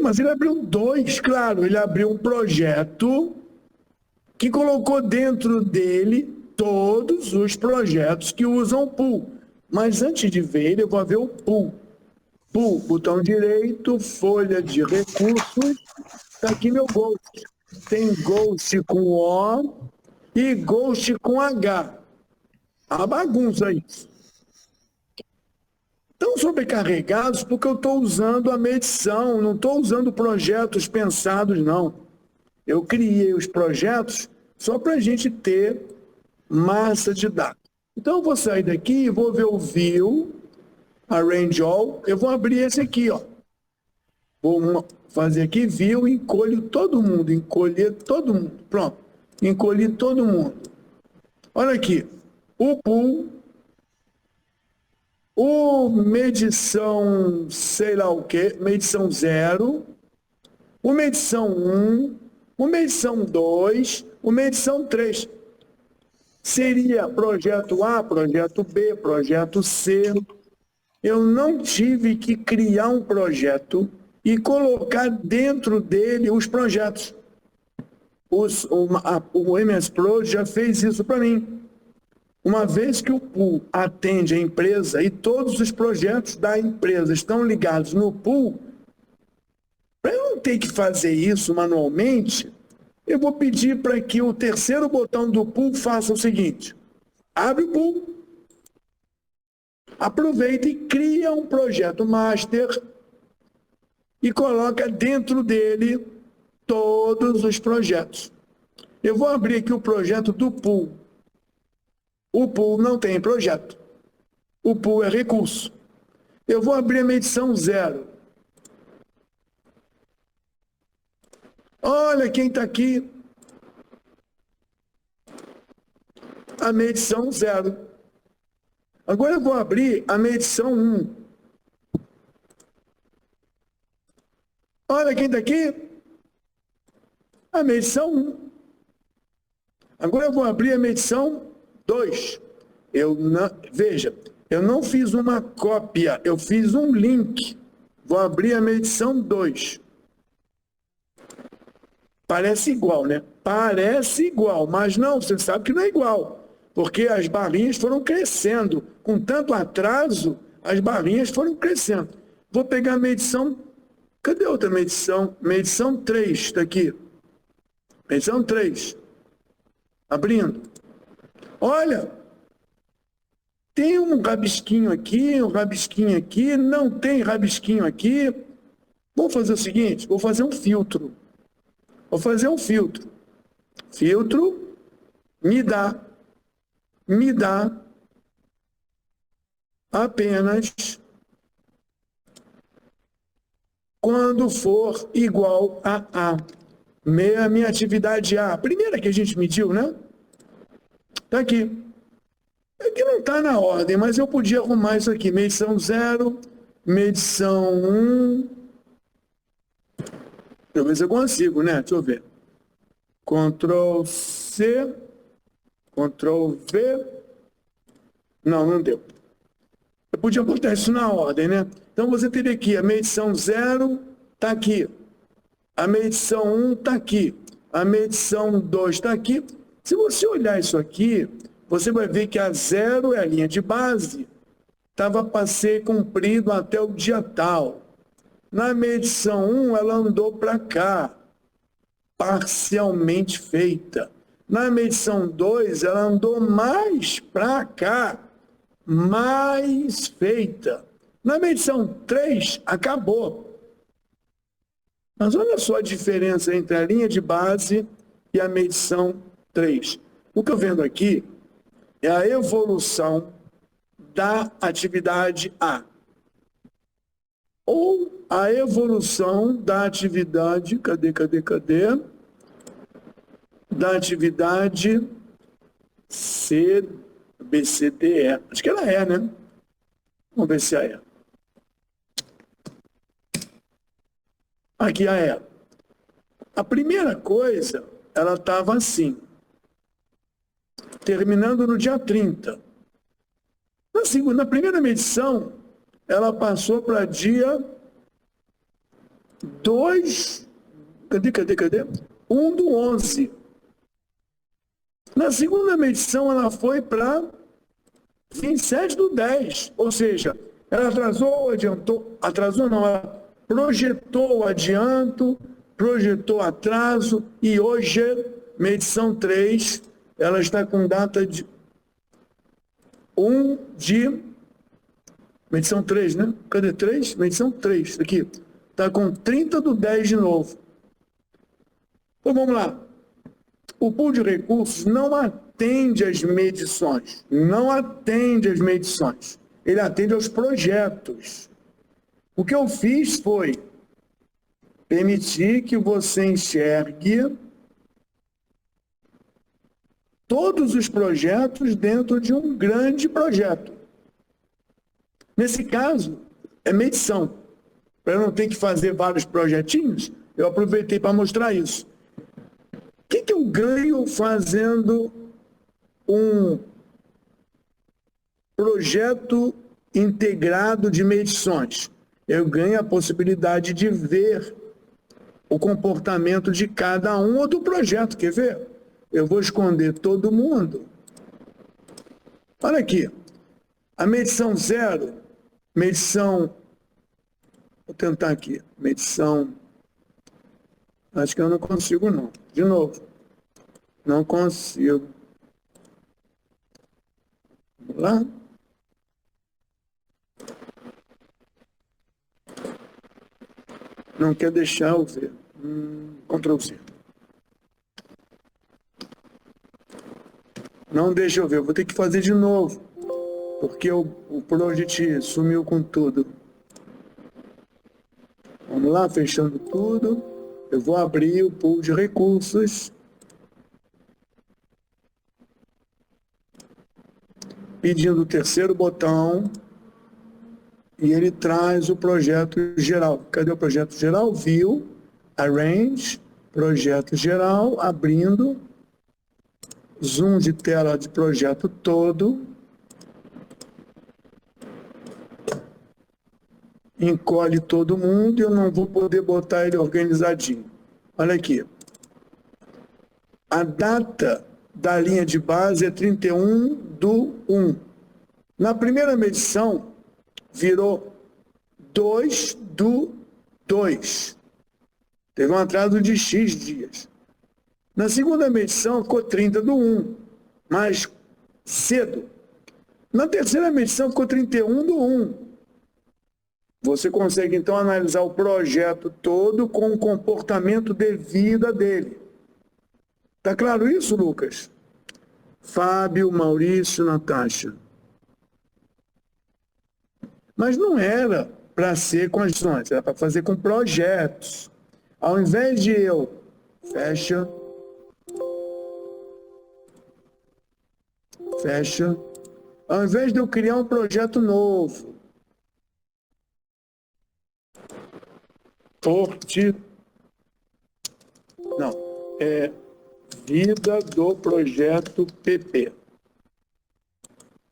Mas ele abriu 2, claro. Ele abriu um projeto que colocou dentro dele todos os projetos que usam o pool. Mas antes de ver ele, eu vou ver o pool. Pool, botão direito, folha de recursos, está aqui meu Ghost. Tem Ghost com O e Ghost com H. A bagunça isso. Estão sobrecarregados porque eu estou usando a medição, não estou usando projetos pensados, não. Eu criei os projetos só para a gente ter massa de dados. Então, eu vou sair daqui e vou ver o View, Arrange All. Eu vou abrir esse aqui, ó. Vou fazer aqui View, encolho todo mundo, encolher todo mundo. Pronto, encolhi todo mundo. Olha aqui, o pool, o medição, sei lá o que, medição 0, o medição 1, o medição 2, o medição 3. Seria projeto A, projeto B, projeto C. Eu não tive que criar um projeto e colocar dentro dele os projetos. O MS Pro já fez isso para mim. Uma vez que o pool atende a empresa e todos os projetos da empresa estão ligados no pool, para eu não ter que fazer isso manualmente, eu vou pedir para que o terceiro botão do pool faça o seguinte: abre o pool, aproveita e cria um projeto master e coloca dentro dele todos os projetos. Eu vou abrir aqui o projeto do pool. O pool não tem projeto. O pool é recurso. Eu vou abrir a medição 0. Olha quem está aqui. A medição 0. Agora eu vou abrir a medição 1. Olha quem está aqui. A medição 1. Agora eu vou abrir a medição 2. Veja, eu não fiz uma cópia, eu fiz um link. Vou abrir a medição 2. Parece igual, né? Parece igual, mas não, você sabe que não é igual, porque as barrinhas foram crescendo. Com tanto atraso, as barrinhas foram crescendo. Vou pegar a medição. Cadê a outra medição? Medição 3, está aqui. Medição 3. Abrindo. Olha, tem um rabisquinho aqui, não tem rabisquinho aqui. Vou fazer o seguinte, vou fazer um filtro. Filtro me dá apenas quando for igual a A. Minha atividade A, a primeira que a gente mediu, né? Está aqui. Aqui não está na ordem, mas eu podia arrumar isso aqui. Medição 0, medição 1. Deixa eu ver se eu consigo, né? Deixa eu ver. Ctrl C, Ctrl V. Não deu. Eu podia botar isso na ordem, né? Então você teria aqui a medição 0, está aqui. A medição 1 está aqui. A medição 2 está aqui. Se você olhar isso aqui, você vai ver que a 0 é a linha de base. Estava para ser cumprido até o dia tal. Na medição 1, ela andou para cá, parcialmente feita. Na medição 2, ela andou mais para cá, mais feita. Na medição 3, acabou. Mas olha só a diferença entre a linha de base e a medição 3. O que eu vendo aqui é a evolução da atividade A. Ou a evolução da atividade, cadê? Da atividade C, B, C, D, E. Acho que ela é, né? Vamos ver se é. Aqui a E. A primeira coisa, ela estava assim, terminando no dia 30. Na primeira medição, ela passou para dia 2, cadê? 1/11. Na segunda medição, ela foi para 27/10. Ou seja, ela atrasou ou adiantou? Atrasou não, ela projetou o adianto, projetou atraso, e hoje, medição 3, ela está com data de 1 de... Medição 3, né? Cadê 3? Medição 3, aqui. Está com 30/10 de novo. Então vamos lá. O pool de recursos não atende às medições. Não atende às medições. Ele atende aos projetos. O que eu fiz foi permitir que você enxergue todos os projetos dentro de um grande projeto. Nesse caso, é medição. Para eu não ter que fazer vários projetinhos, eu aproveitei para mostrar isso. O que eu ganho fazendo um projeto integrado de medições? Eu ganho a possibilidade de ver o comportamento de cada um ou do projeto. Quer ver? Eu vou esconder todo mundo. Olha aqui. A medição 0, medição... Vou tentar aqui. Medição... Acho que eu não consigo, não. De novo. Não consigo. Vamos lá. Não quer deixar eu ver. Ctrl C. Não deixa eu ver. Eu vou ter que fazer de novo. Porque o Project sumiu com tudo. Vamos lá, fechando tudo. Eu vou abrir o pool de recursos. Pedindo o terceiro botão. E ele traz o projeto geral. Cadê o projeto geral? View, Arrange, projeto geral, abrindo. Zoom de tela de projeto todo. Encolhe todo mundo e eu não vou poder botar ele organizadinho. Olha aqui. A data da linha de base é 31/1. Na primeira medição, virou 2/2. Teve um atraso de X dias. Na segunda medição, ficou 30/1, mais cedo. Na terceira medição, ficou 31/1. Você consegue, então, analisar o projeto todo com o comportamento de vida dele. Tá claro isso, Lucas? Fábio, Maurício, Natasha. Mas não era para ser com as ações, era para fazer com projetos. Ao invés de eu... Fecha. Fecha. Ao invés de eu criar um projeto novo. Não, é vida do projeto PP.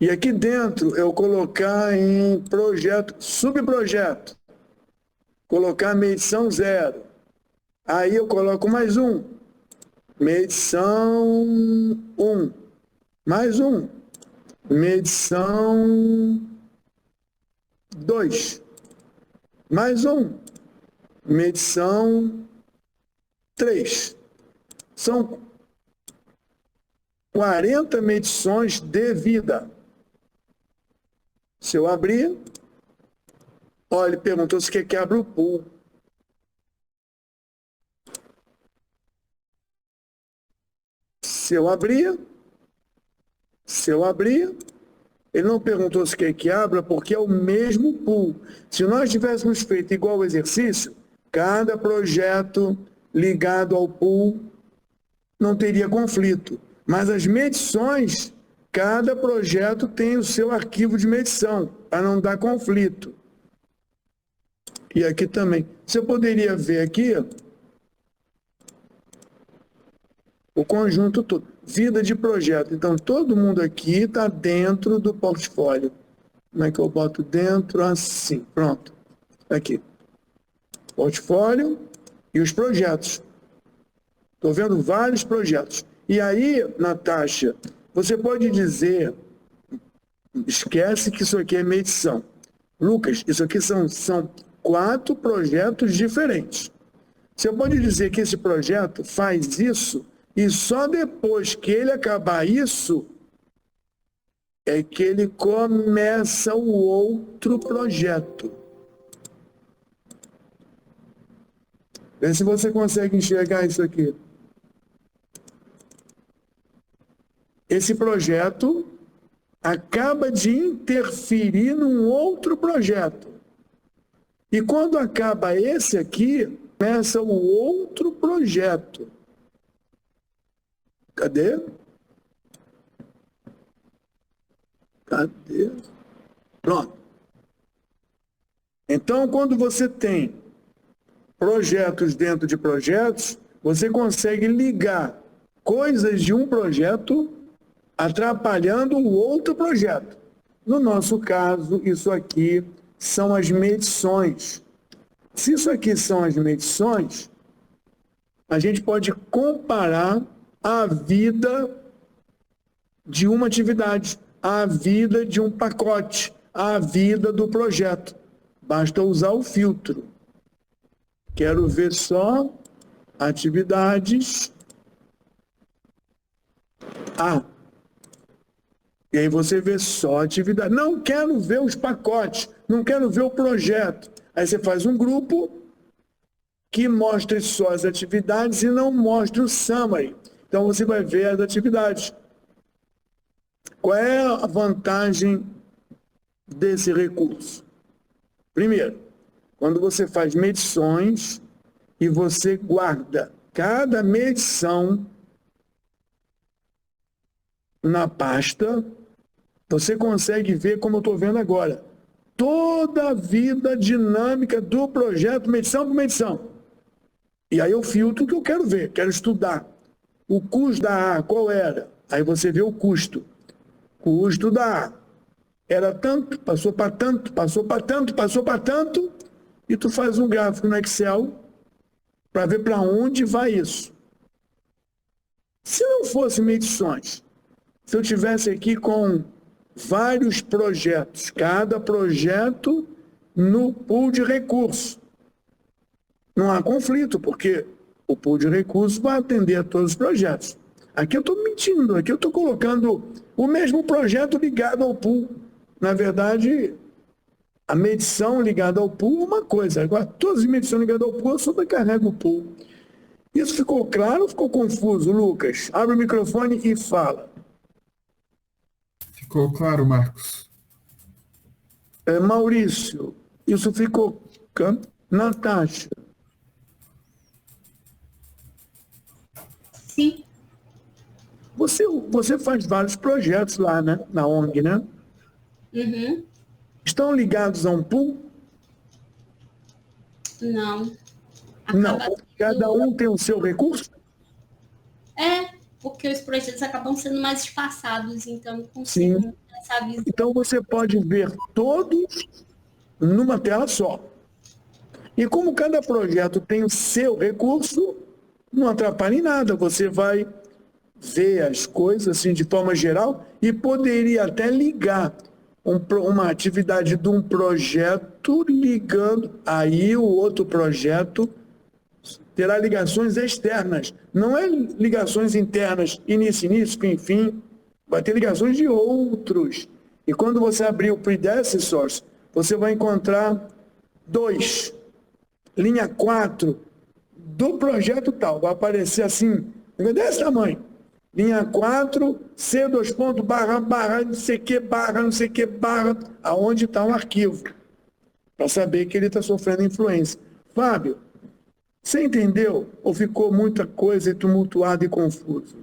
E aqui dentro eu colocar em projeto, subprojeto, colocar medição 0. Aí eu coloco mais um, medição 1, mais um, medição 2, mais um, medição 3. São 40 medições de vida. Se eu abrir, olha, ele perguntou se quer que abra o pool. Se eu abrir, ele não perguntou se quer que abra, porque é o mesmo pool. Se nós tivéssemos feito igual o exercício, cada projeto ligado ao pool não teria conflito. Mas as medições, cada projeto tem o seu arquivo de medição, para não dar conflito. E aqui também. Você poderia ver aqui o conjunto todo. Vida de projeto. Então, todo mundo aqui está dentro do portfólio. Como é que eu boto dentro? Assim. Pronto. Aqui. Portfólio e os projetos. Estou vendo vários projetos. E aí, Natasha, você pode dizer Esquece que isso aqui é medição. Lucas, isso aqui são 4 projetos diferentes. Você pode dizer que esse projeto faz isso e só depois que ele acabar isso é que ele começa o outro projeto. Vê se você consegue enxergar isso aqui. Esse projeto acaba de interferir num outro projeto. E quando acaba esse aqui, começa o outro projeto. Cadê? Cadê? Pronto. Então, quando você tem projetos dentro de projetos, você consegue ligar coisas de um projeto atrapalhando o outro projeto. No nosso caso, isso aqui são as medições. Se isso aqui são as medições, a gente pode comparar a vida de uma atividade, a vida de um pacote, a vida do projeto. Basta usar o filtro. Quero ver só atividades A. E aí você vê só atividade. Não quero ver os pacotes, não quero ver o projeto. Aí você faz um grupo que mostre só as atividades e não mostre o summary. Então você vai ver as atividades. Qual é a vantagem desse recurso? Primeiro, quando você faz medições e você guarda cada medição na pasta, você consegue ver, como eu estou vendo agora, toda a vida dinâmica do projeto, medição por medição. E aí eu filtro o que eu quero ver, quero estudar. O custo da A, qual era? Aí você vê o custo. Custo da A. Era tanto, passou para tanto, passou para tanto, passou para tanto, e tu faz um gráfico no Excel para ver para onde vai isso. Se não fosse medições, se eu tivesse aqui com vários projetos, cada projeto no pool de recursos, não há conflito, porque o pool de recursos vai atender a todos os projetos. Aqui eu estou mentindo, aqui eu estou colocando o mesmo projeto ligado ao pool. Na verdade, a medição ligada ao pool é uma coisa. Agora, todas as medições ligadas ao pool, eu sobrecarrego o pool. Isso ficou claro ou ficou confuso, Lucas? Abre o microfone e fala. Ficou claro, Marcos. Maurício, isso ficou... Natasha. Sim. Você faz vários projetos lá, né? Na ONG, né? Uhum. Estão ligados a um pool? Não. Não. Acaba Cada sendo- um tem o seu recurso? porque os projetos acabam sendo mais espaçados, então eu consigo ter essa visão. Então você pode ver todos numa tela só. E como cada projeto tem o seu recurso, não atrapalha em nada. Você vai ver as coisas assim de forma geral e poderia até ligar uma atividade de um projeto ligando, aí o outro projeto terá ligações externas, não é ligações internas, início, fim, vai ter ligações de outros. E quando você abrir o predecessors, você vai encontrar 2, linha 4, do projeto tal, vai aparecer assim, desse tamanho. Linha 4, C2 ponto, barra, não sei que, barra, aonde está o arquivo, para saber que ele está sofrendo influência. Fábio, você entendeu? Ou ficou muita coisa tumultuada e confuso?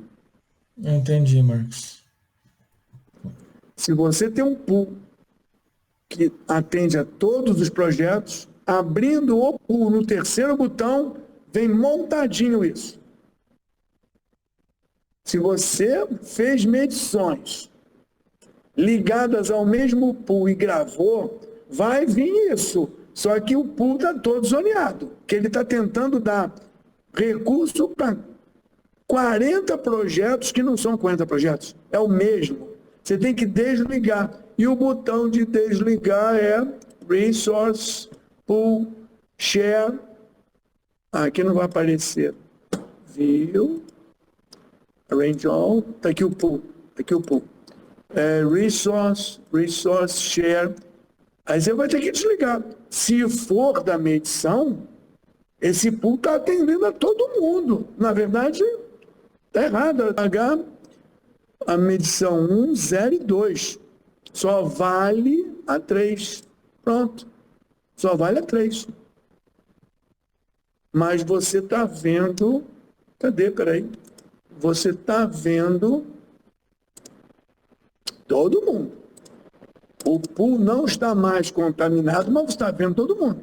Entendi, Marcos. Se você tem um pool que atende a todos os projetos, abrindo o pool no terceiro botão, vem montadinho isso. Se você fez medições ligadas ao mesmo pool e gravou, vai vir isso. Só que o pool está todo zoneado, que ele está tentando dar recurso para 40 projetos que não são 40 projetos. É o mesmo. Você tem que desligar. E o botão de desligar é Resource Pool Share. Aqui não vai aparecer. View. Arrange All. Está aqui o pool. Resource Share. Aí você vai ter que desligar. Se for da medição, esse pool está atendendo a todo mundo. Na verdade, está errado. Pagar a medição 1, 0 e 2. Só vale a 3. Pronto. Só vale a 3. Mas você está vendo... Cadê? Peraí. Você está vendo todo mundo. O pool não está mais contaminado, mas você está vendo todo mundo.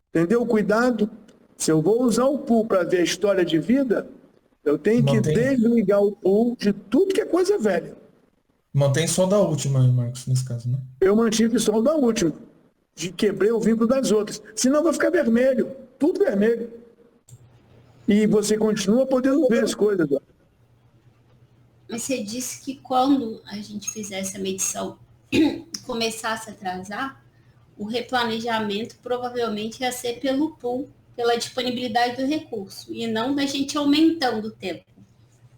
Entendeu? Cuidado. Se eu vou usar o pool para ver a história de vida, eu tenho que desligar o pool de tudo que é coisa velha. Mantém só da última, Marcos, nesse caso, né? Eu mantive só o da última. Quebrei o vínculo das outras. Senão vai ficar vermelho. Tudo vermelho. E você continua podendo ver as coisas. Mas você disse que quando a gente fizesse a medição começasse a atrasar, o replanejamento provavelmente ia ser pelo pool, pela disponibilidade do recurso, e não da gente aumentando o tempo.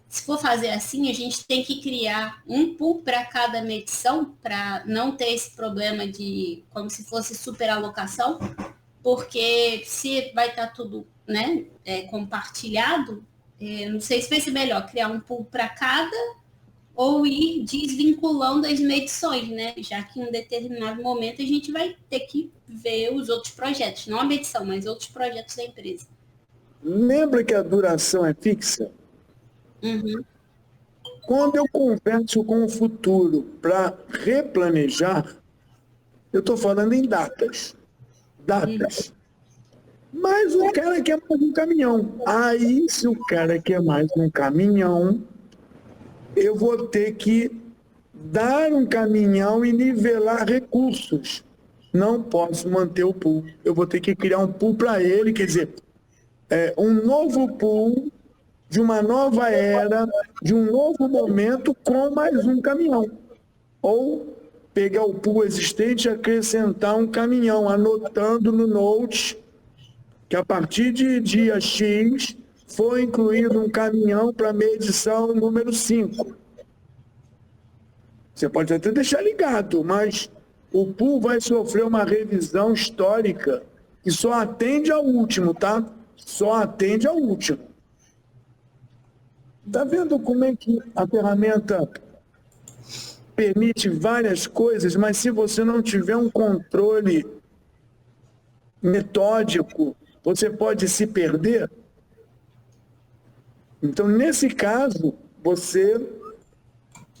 Se for fazer assim, a gente tem que criar um pool para cada medição, para não ter esse problema de como se fosse superalocação, porque se vai estar tudo, né, compartilhado, não sei se vai ser melhor criar um pool para cada ou ir desvinculando as medições, né? Já que em um determinado momento a gente vai ter que ver os outros projetos, não a medição, mas outros projetos da empresa. Lembra que a duração é fixa? Uhum. Quando eu converso com o futuro para replanejar, eu estou falando em datas. Mas o cara quer mais um caminhão. Aí, se o cara quer mais um caminhão, eu vou ter que dar um caminhão e nivelar recursos. Não posso manter o pool. Eu vou ter que criar um pool para ele, quer dizer, um novo pool de uma nova era, de um novo momento com mais um caminhão. Ou pegar o pool existente e acrescentar um caminhão, anotando no Note que a partir de dia X foi incluído um caminhão para medição número 5. Você pode até deixar ligado, mas o pool vai sofrer uma revisão histórica que só atende ao último, tá? Só atende ao último. Está vendo como é que a ferramenta permite várias coisas, mas se você não tiver um controle metódico, você pode se perder? Então, nesse caso,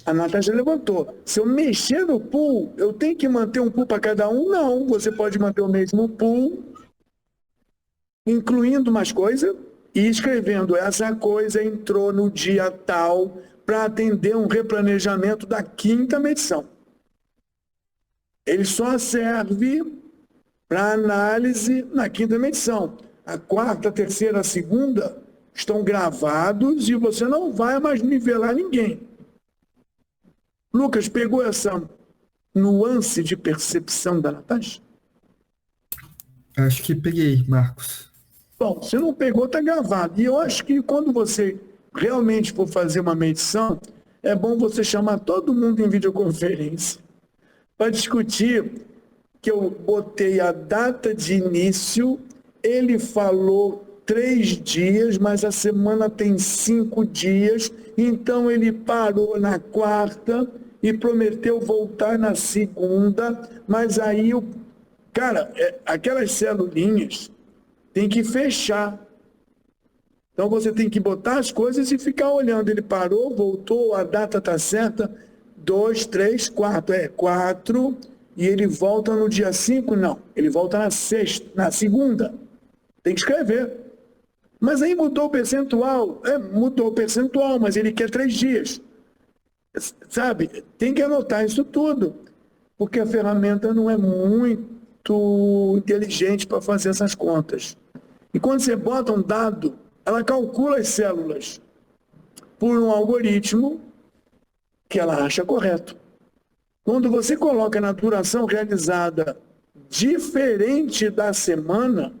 a Natasha levantou. Se eu mexer no pool, eu tenho que manter um pool para cada um? Não, você pode manter o mesmo pool, incluindo mais coisa e escrevendo essa coisa entrou no dia tal para atender um replanejamento da 5ª medição. Ele só serve para análise na 5ª medição. A 4ª, a 3ª, a 2ª estão gravados e você não vai mais nivelar ninguém. Lucas, pegou essa nuance de percepção da Natasha? Acho que peguei, Marcos. Bom, se não pegou, está gravado. E eu acho que quando você realmente for fazer uma medição, é bom você chamar todo mundo em videoconferência para discutir, que eu botei a data de início, ele falou 3 dias, mas a semana tem 5 dias, então ele parou na 4ª e prometeu voltar na 2ª, mas aí, aquelas celulinhas tem que fechar. Então você tem que botar as coisas e ficar olhando. Ele parou, voltou, a data está certa, 2, 3, 4, 4, e ele volta no dia 5? Não, ele volta na 2ª. Tem que escrever. Mas aí mudou o percentual. Mudou o percentual, mas ele quer 3 dias. Sabe? Tem que anotar isso tudo, porque a ferramenta não é muito inteligente para fazer essas contas. E quando você bota um dado, ela calcula as células por um algoritmo que ela acha correto. Quando você coloca na duração realizada diferente da semana,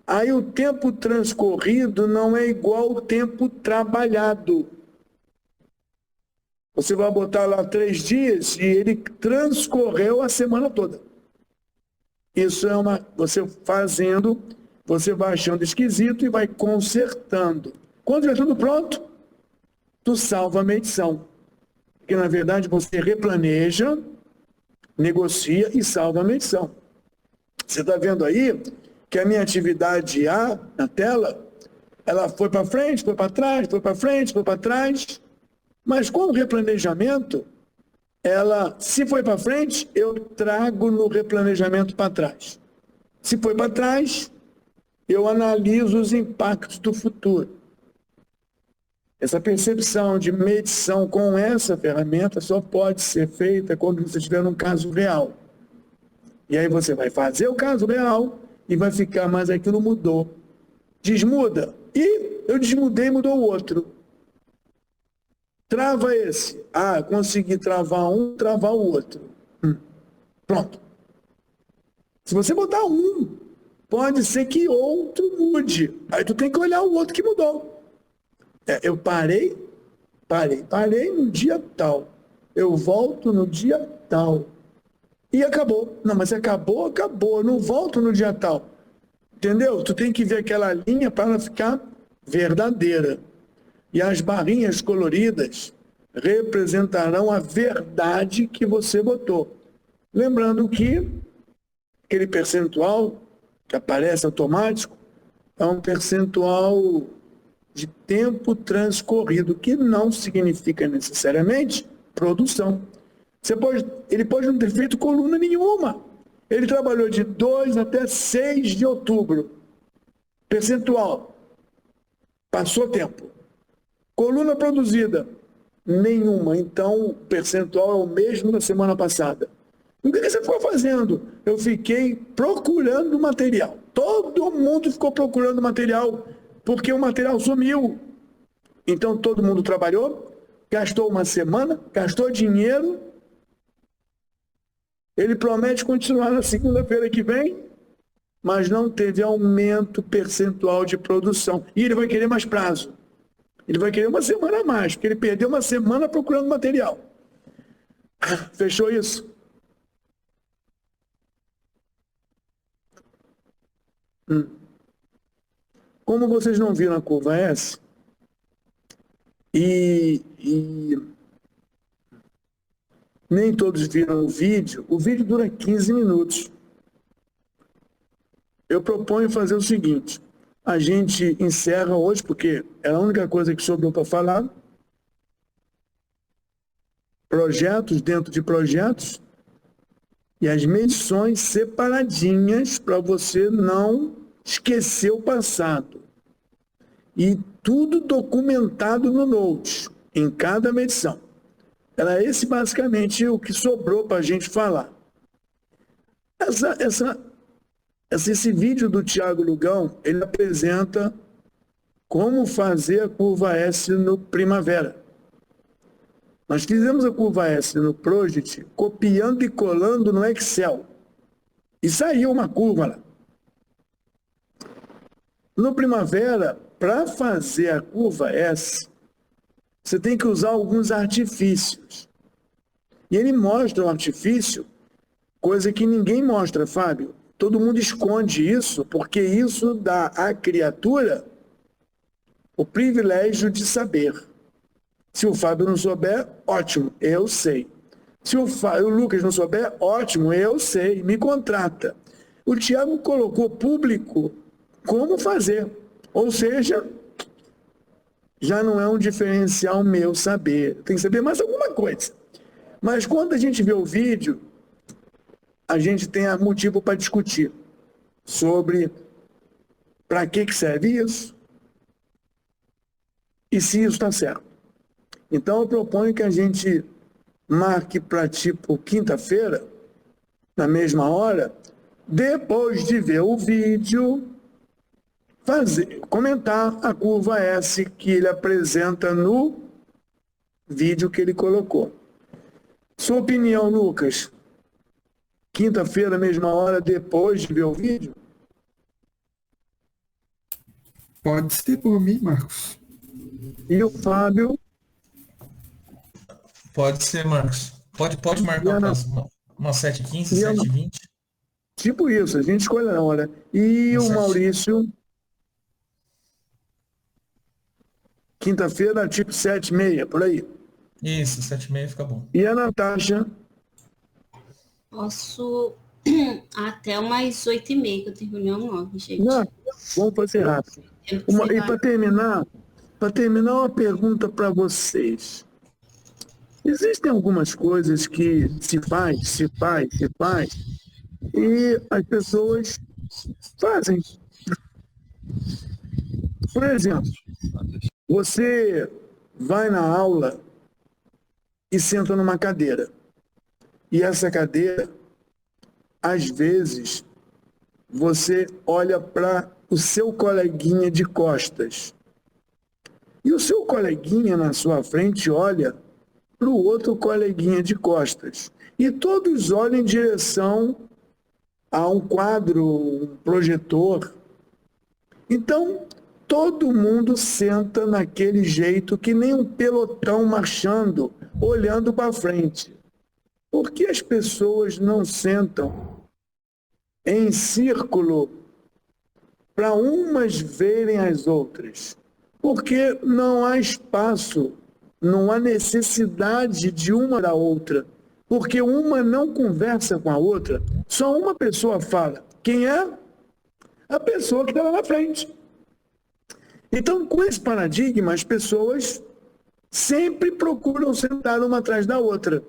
aí o tempo transcorrido não é igual ao tempo trabalhado. Você vai botar lá 3 dias e ele transcorreu a semana toda. Isso é você fazendo, você vai achando esquisito e vai consertando. Quando estiver tudo pronto, tu salva a medição. Porque, na verdade, você replaneja, negocia e salva a medição. Você está vendo aí que a minha atividade A na tela, ela foi para frente, foi para trás, foi para frente, foi para trás, mas com o replanejamento, ela, se foi para frente, eu trago no replanejamento para trás. Se foi para trás, eu analiso os impactos do futuro. Essa percepção de medição com essa ferramenta só pode ser feita quando você estiver num caso real. E aí você vai fazer o caso real e vai ficar, mas aquilo mudou. Desmuda. E eu desmudei, mudou o outro. Trava esse. Ah, consegui travar um, travar o outro. Pronto. Se você botar um, pode ser que outro mude. Aí tu tem que olhar o outro que mudou. Eu parei no dia tal. Eu volto no dia tal. E acabou. Não, mas acabou. Eu não volto no dia tal. Entendeu? Tu tem que ver aquela linha para ela ficar verdadeira. E as barrinhas coloridas representarão a verdade que você botou. Lembrando que aquele percentual que aparece automático é um percentual de tempo transcorrido, que não significa necessariamente produção. Ele pode não ter feito coluna nenhuma. Ele trabalhou de 2 até 6 de outubro. Percentual. Passou tempo. Coluna produzida. Nenhuma. Então, o percentual é o mesmo da semana passada. O que você ficou fazendo? Eu fiquei procurando material. Todo mundo ficou procurando material, porque o material sumiu. Então, todo mundo trabalhou, gastou uma semana, gastou dinheiro. Ele promete continuar na segunda-feira que vem, mas não teve aumento percentual de produção. E ele vai querer mais prazo. Ele vai querer uma semana a mais, porque ele perdeu uma semana procurando material. Fechou isso? Como vocês não viram a curva S, e nem todos viram o vídeo dura 15 minutos. Eu proponho fazer o seguinte: a gente encerra hoje, porque é a única coisa que sobrou para falar. Projetos dentro de projetos e as medições separadinhas para você não esquecer o passado. E tudo documentado no Notes, em cada medição. Era esse basicamente o que sobrou para a gente falar. Esse vídeo do Tiago Lugão, ele apresenta como fazer a curva S no Primavera. Nós fizemos a curva S no Project, copiando e colando no Excel. E saiu uma curva lá. No Primavera, para fazer a curva S, você tem que usar alguns artifícios. E ele mostra um artifício, coisa que ninguém mostra, Fábio. Todo mundo esconde isso, porque isso dá à criatura o privilégio de saber. Se o Fábio não souber, ótimo, eu sei. Se o Lucas não souber, ótimo, eu sei, me contrata. O Tiago colocou público como fazer. Ou seja, já não é um diferencial meu saber. Tem que saber mais alguma coisa. Mas quando a gente vê o vídeo, a gente tem motivo para discutir sobre para que serve isso e se isso está certo. Então, eu proponho que a gente marque para tipo quinta-feira, na mesma hora, depois de ver o vídeo, comentar a curva S que ele apresenta no vídeo que ele colocou. Sua opinião, Lucas? Quinta-feira, mesma hora, depois de ver o vídeo? Pode ser por mim, Marcos. E o Fábio? Pode ser, Marcos. Pode marcar para umas 7h15, E a- 7h20. Tipo isso, a gente escolhe na hora. E o Certo. Maurício? Quinta-feira, tipo 7h30, por aí. Isso, 7h30 fica bom. E a Natasha? Posso até umas 8h30, que eu tenho reunião 9, gente. Não, vamos fazer rápido. Tempo que E você para terminar, uma pergunta para vocês. Existem algumas coisas que se faz, e as pessoas fazem. Por exemplo, você vai na aula e senta numa cadeira. E essa cadeira, às vezes, você olha para o seu coleguinha de costas. E o seu coleguinha na sua frente olha para o outro coleguinha de costas. E todos olham em direção a um quadro, um projetor. Então, todo mundo senta naquele jeito que nem um pelotão marchando, olhando para frente. Por que as pessoas não sentam em círculo para umas verem as outras? Porque não há espaço, não há necessidade de uma da outra. Porque uma não conversa com a outra, só uma pessoa fala. Quem é? A pessoa que está lá na frente. Então, com esse paradigma, as pessoas sempre procuram sentar uma atrás da outra.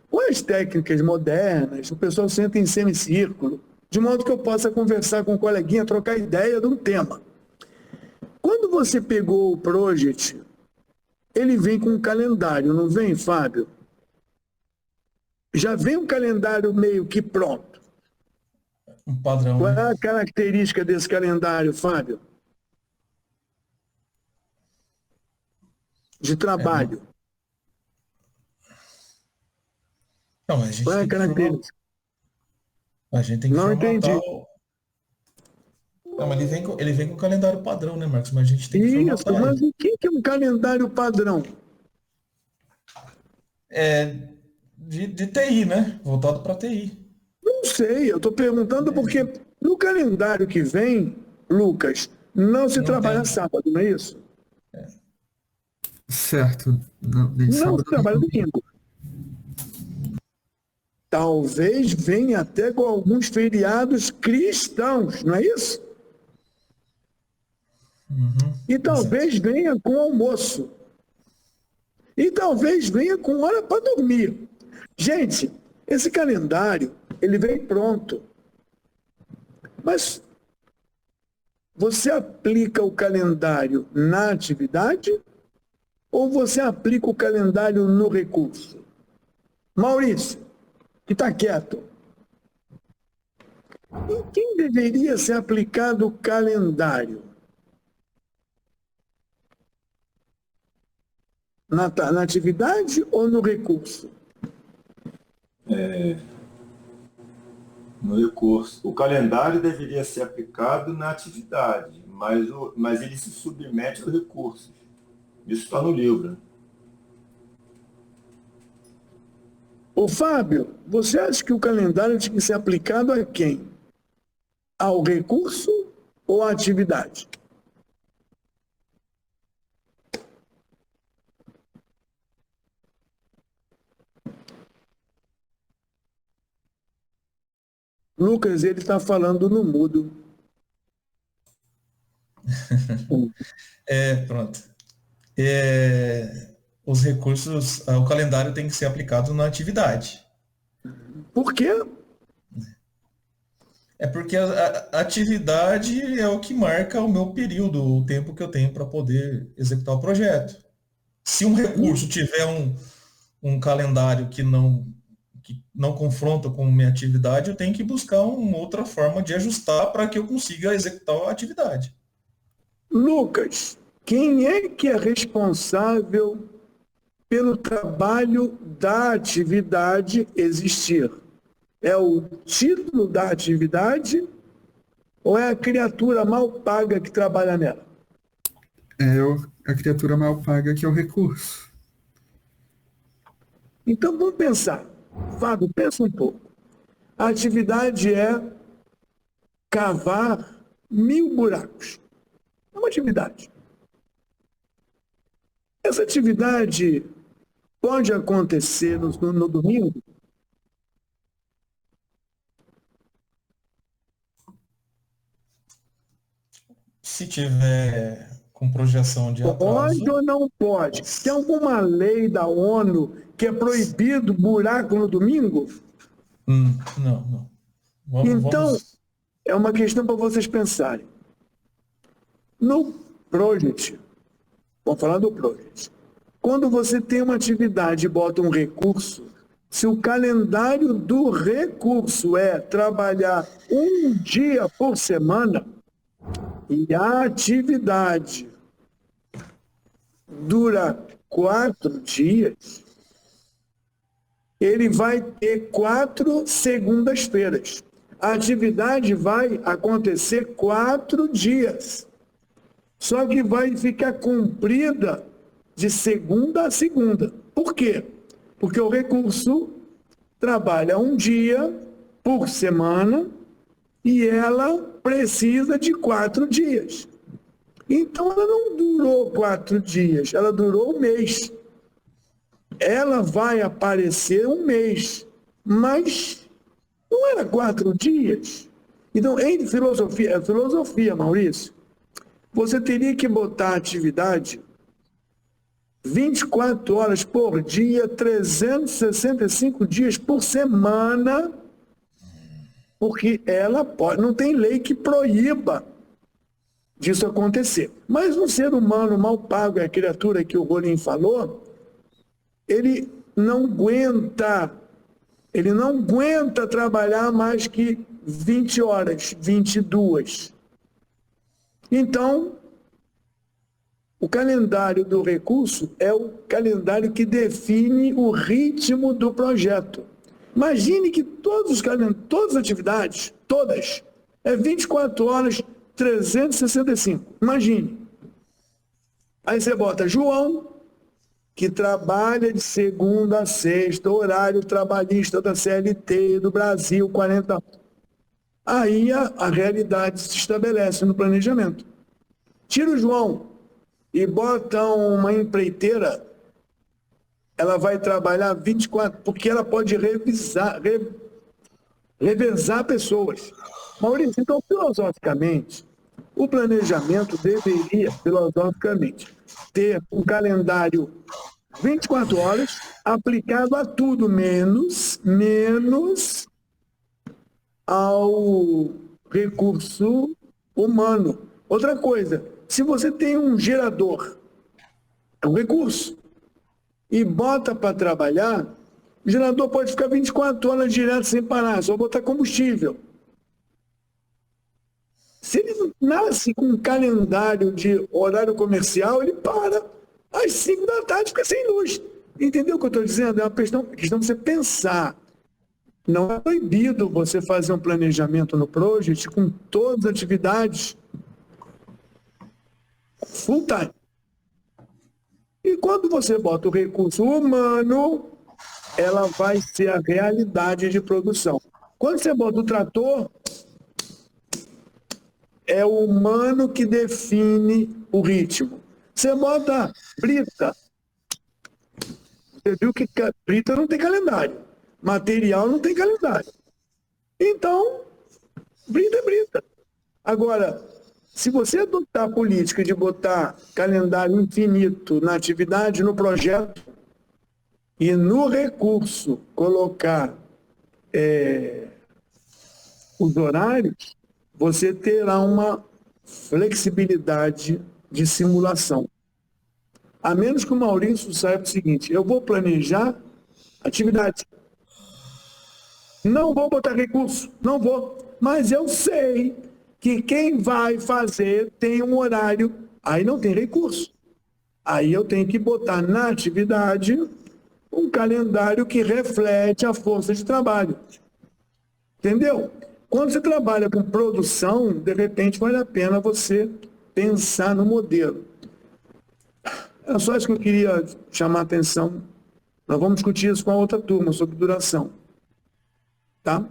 Com as técnicas modernas, o pessoal senta em semicírculo, de modo que eu possa conversar com o coleguinha, trocar ideia de um tema. Quando você pegou o Project, ele vem com um calendário, não vem, Fábio? Já vem um calendário meio que pronto. Um padrão, Qual né? é a característica desse calendário, Fábio? De trabalho. Não, mas a gente Qual é a tem que formatar. característica? A gente tem que Não formatar entendi. Não, mas ele vem com o calendário padrão, né, Marcos? Mas a gente tem que Isso, formatar mas ele. o que é um calendário padrão? É de TI, né? Voltado para TI. Não sei, eu estou perguntando porque no calendário que vem, Lucas, não se Não trabalha tem. sábado, não é isso? Certo. Não, nem Não sábado se trabalha nem domingo. Talvez venha até com alguns feriados cristãos, não é isso? E talvez venha com almoço. E talvez venha com hora para dormir. Gente, esse calendário, ele vem pronto. Mas você aplica o calendário na atividade ou você aplica o calendário no recurso? Maurício, que está quieto. Em quem deveria ser aplicado o calendário? Na atividade ou no recurso? No recurso. O calendário deveria ser aplicado na atividade, mas ele se submete aos recursos. Isso está no livro. Ô Fábio, você acha que o calendário tinha que ser aplicado a quem? Ao recurso ou à atividade? Lucas, ele está falando no mudo. Pronto. Os recursos, o calendário tem que ser aplicado na atividade. Por quê? É porque a atividade é o que marca o meu período, o tempo que eu tenho para poder executar o projeto. Se um recurso tiver um calendário que não confronta com minha atividade, eu tenho que buscar uma outra forma de ajustar para que eu consiga executar a atividade. Lucas, quem é que é responsável pelo trabalho da atividade existir. É o título da atividade ou é a criatura mal paga que trabalha nela? É a criatura mal paga que é o recurso. Então vamos pensar. Fábio, pensa um pouco. A atividade é cavar 1000 buracos. É uma atividade. Essa atividade pode acontecer no domingo? Se tiver com projeção de atraso... Pode ou não pode? Tem alguma lei da ONU que é proibido buraco no domingo? Não. Então, é uma questão para vocês pensarem. No project, vamos falar do project. Quando você tem uma atividade e bota um recurso, se o calendário do recurso é trabalhar um dia por semana e a atividade dura 4 dias, ele vai ter 4 segundas-feiras. A atividade vai acontecer 4 dias. Só que vai ficar cumprida de segunda a segunda. Por quê? Porque o recurso trabalha um dia por semana e ela precisa de 4 dias. Então, ela não durou 4 dias, ela durou um mês. Ela vai aparecer um mês, mas não era 4 dias. Então, em filosofia, Maurício, você teria que botar a atividade 24 horas por dia, 365 dias por semana, porque ela pode, não tem lei que proíba disso acontecer. Mas um ser humano mal pago, é a criatura que o Rolim falou, ele não aguenta trabalhar mais que 20 horas, 22. Então, o calendário do recurso é o calendário que define o ritmo do projeto. Imagine que todas as atividades, todas, é 24 horas, 365. Imagine. Aí você bota João, que trabalha de segunda a sexta, horário trabalhista da CLT do Brasil, 40 horas. Aí a realidade se estabelece no planejamento. Tira o João e bota uma empreiteira, ela vai trabalhar 24, porque ela pode revezar pessoas. Maurício, então, filosoficamente, o planejamento deveria, filosoficamente, ter um calendário 24 horas aplicado a tudo, menos ao recurso humano. Outra coisa, se você tem um gerador, é um recurso, e bota para trabalhar, o gerador pode ficar 24 horas direto sem parar, só botar combustível. Se ele nasce com um calendário de horário comercial, ele para às 5 da tarde, fica sem luz. Entendeu o que eu estou dizendo? É uma questão de você pensar. Não é proibido você fazer um planejamento no project com todas as atividades full time. E quando você bota o recurso humano, ela vai ser a realidade de produção. Quando você bota o trator, é o humano que define o ritmo. Você bota brita. Você viu que brita não tem calendário. Material não tem calendário. Então, brita é brita. Agora, se você adotar a política de botar calendário infinito na atividade, no projeto, e no recurso colocar os horários, você terá uma flexibilidade de simulação. A menos que o Maurício saiba o seguinte: eu vou planejar atividade. Não vou botar recurso, não vou. Mas eu sei que quem vai fazer tem um horário, aí não tem recurso. Aí eu tenho que botar na atividade um calendário que reflete a força de trabalho. Entendeu? Quando você trabalha com produção, de repente vale a pena você pensar no modelo. É só isso que eu queria chamar a atenção. Nós vamos discutir isso com a outra turma, sobre duração. Tá?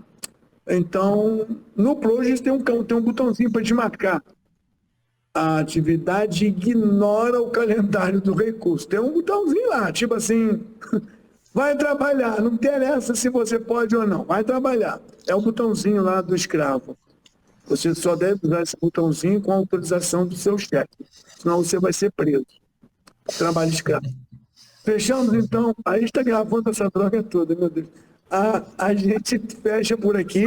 Então, no Project tem um botãozinho para desmarcar. A atividade ignora o calendário do recurso. Tem um botãozinho lá, tipo assim, vai trabalhar, não interessa se você pode ou não, vai trabalhar. É o botãozinho lá do escravo. Você só deve usar esse botãozinho com a autorização do seu chefe, senão você vai ser preso. Trabalho escravo. Fechamos então, aí está gravando essa droga toda, meu Deus. A gente fecha por aqui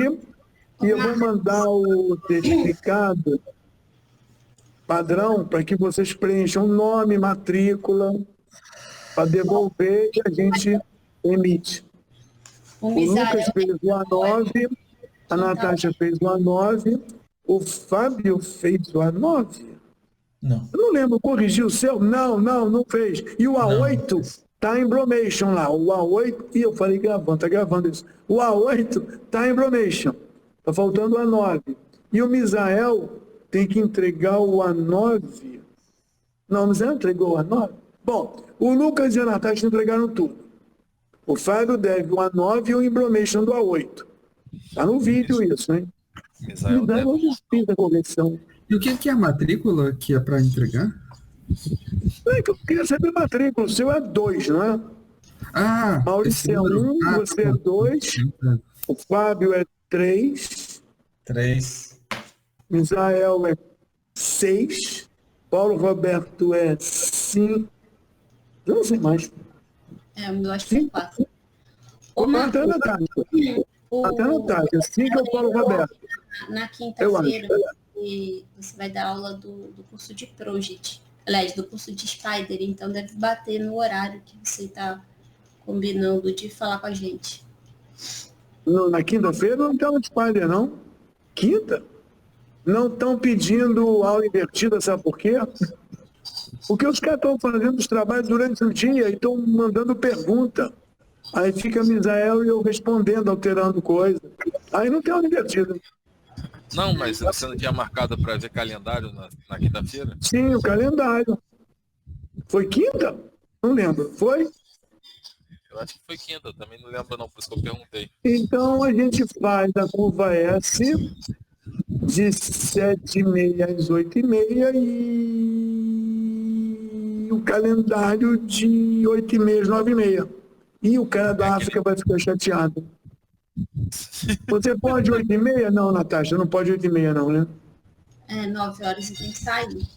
e eu vou mandar o certificado padrão para que vocês preencham nome, matrícula, para devolver e a gente emite. O Lucas fez o A9, a Natasha fez o A9, o Fábio fez o A9. Não. Eu não lembro, corrigiu o seu? Não fez. E o A8 está em bromation lá. O A8, e eu falei gravando, tá gravando isso. O A8 está em bromation. Está faltando o A9. E o Misael tem que entregar o A9. Não, o Misael entregou o A9? Bom, o Lucas e a Natasha entregaram tudo. O Fábio deve o A9 e o embromation do A8. Está no vídeo isso, hein? Misael deve. Eu já fiz a correção. E o que é a matrícula que é para entregar? É que eu queria saber matrícula. O seu é 2, não é? Ah, Maurício é 1, você é 2, o Fábio é 3, 3. Misael é 6, Paulo Roberto é 5, eu não sei mais. É, o meu acho que é 4. Até a Natália. Até a Natália, 5 é o Paulo Roberto. Na quinta-feira, você vai dar aula do curso de Project, aliás, do curso de Spider, então deve bater no horário que você está combinando de falar com a gente. Na quinta-feira não tem aula de Spider, não? Quinta? Não estão pedindo aula invertida, sabe por quê? Porque os caras estão fazendo os trabalhos durante o dia e estão mandando pergunta. Aí fica Misael e eu respondendo, alterando coisa. Aí não tem aula invertida. Não, mas você não tinha marcado para ver calendário na quinta-feira? Sim, o calendário. Foi quinta? Não lembro. Foi? Eu acho que foi quinta, também não lembro não, por isso que eu perguntei. Então a gente faz a curva S de 7h30 às 8h30 e o calendário de 8h30 às 9h30. E o cara da África vai ficar chateado. Você pode 8h30? Não, Natasha, não pode 8h30 não, né? 9 horas e tem que sair.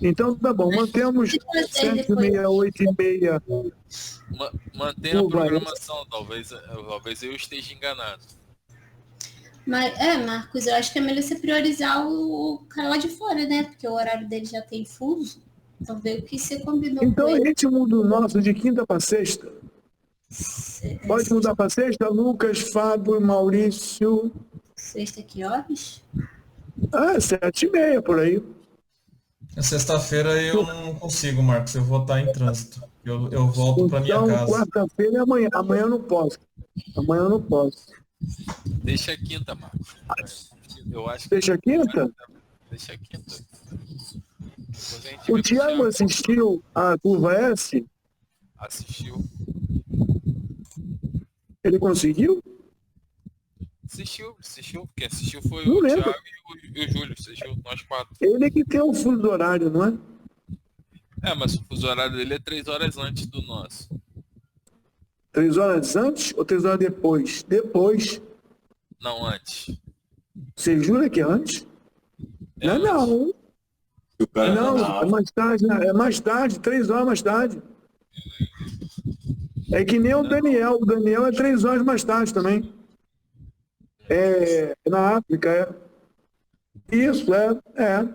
Então tá bom, mantemos 7h30, 8h30. Mantenha a programação, talvez eu esteja enganado. Mas, Marcos, eu acho que é melhor você priorizar o cara lá de fora, né? Porque o horário dele já tem fuso. Então vê o que você combinou então com a ele. gente muda o nosso de quinta para sexta. Pode mudar para sexta? Lucas, Fábio, Maurício. Sexta que horas? 7h30 por aí. Sexta-feira eu não consigo, Marcos. Eu vou estar em trânsito. Eu volto para minha Então, casa. quarta-feira é amanhã. Amanhã eu não posso. Amanhã eu não posso. Deixa a quinta, Marcos. Eu acho que... Deixa a quinta? Deixa a quinta. O Thiago assistiu a curva S? Assistiu. Ele conseguiu? Assistiu. Quem assistiu foi Não o lembro. Thiago e o Júlio. Assistiu nós 4. Ele que tem o fuso horário, não é? Mas o fuso horário dele é 3 horas antes do nosso. 3 horas antes ou 3 horas depois? Depois. Não, antes. Você jura que é antes? Não. O cara Não, tá é mais tarde. É mais tarde, 3 horas mais tarde. É que nem o Daniel. O Daniel é 3 horas mais tarde também. Na África, Isso, é.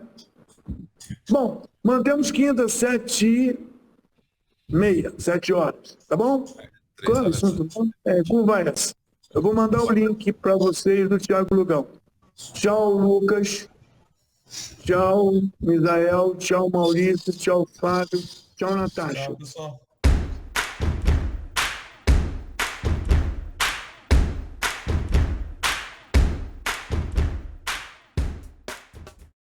Bom, mantemos quinta, 7h30, 7 horas, tá bom? Qual é o assunto? Curva essa. Eu vou mandar o link para vocês do Thiago Lugão. Tchau, Lucas. Tchau, Misael. Tchau, Maurício. Tchau, Fábio. Tchau, Natasha. Tchau, pessoal.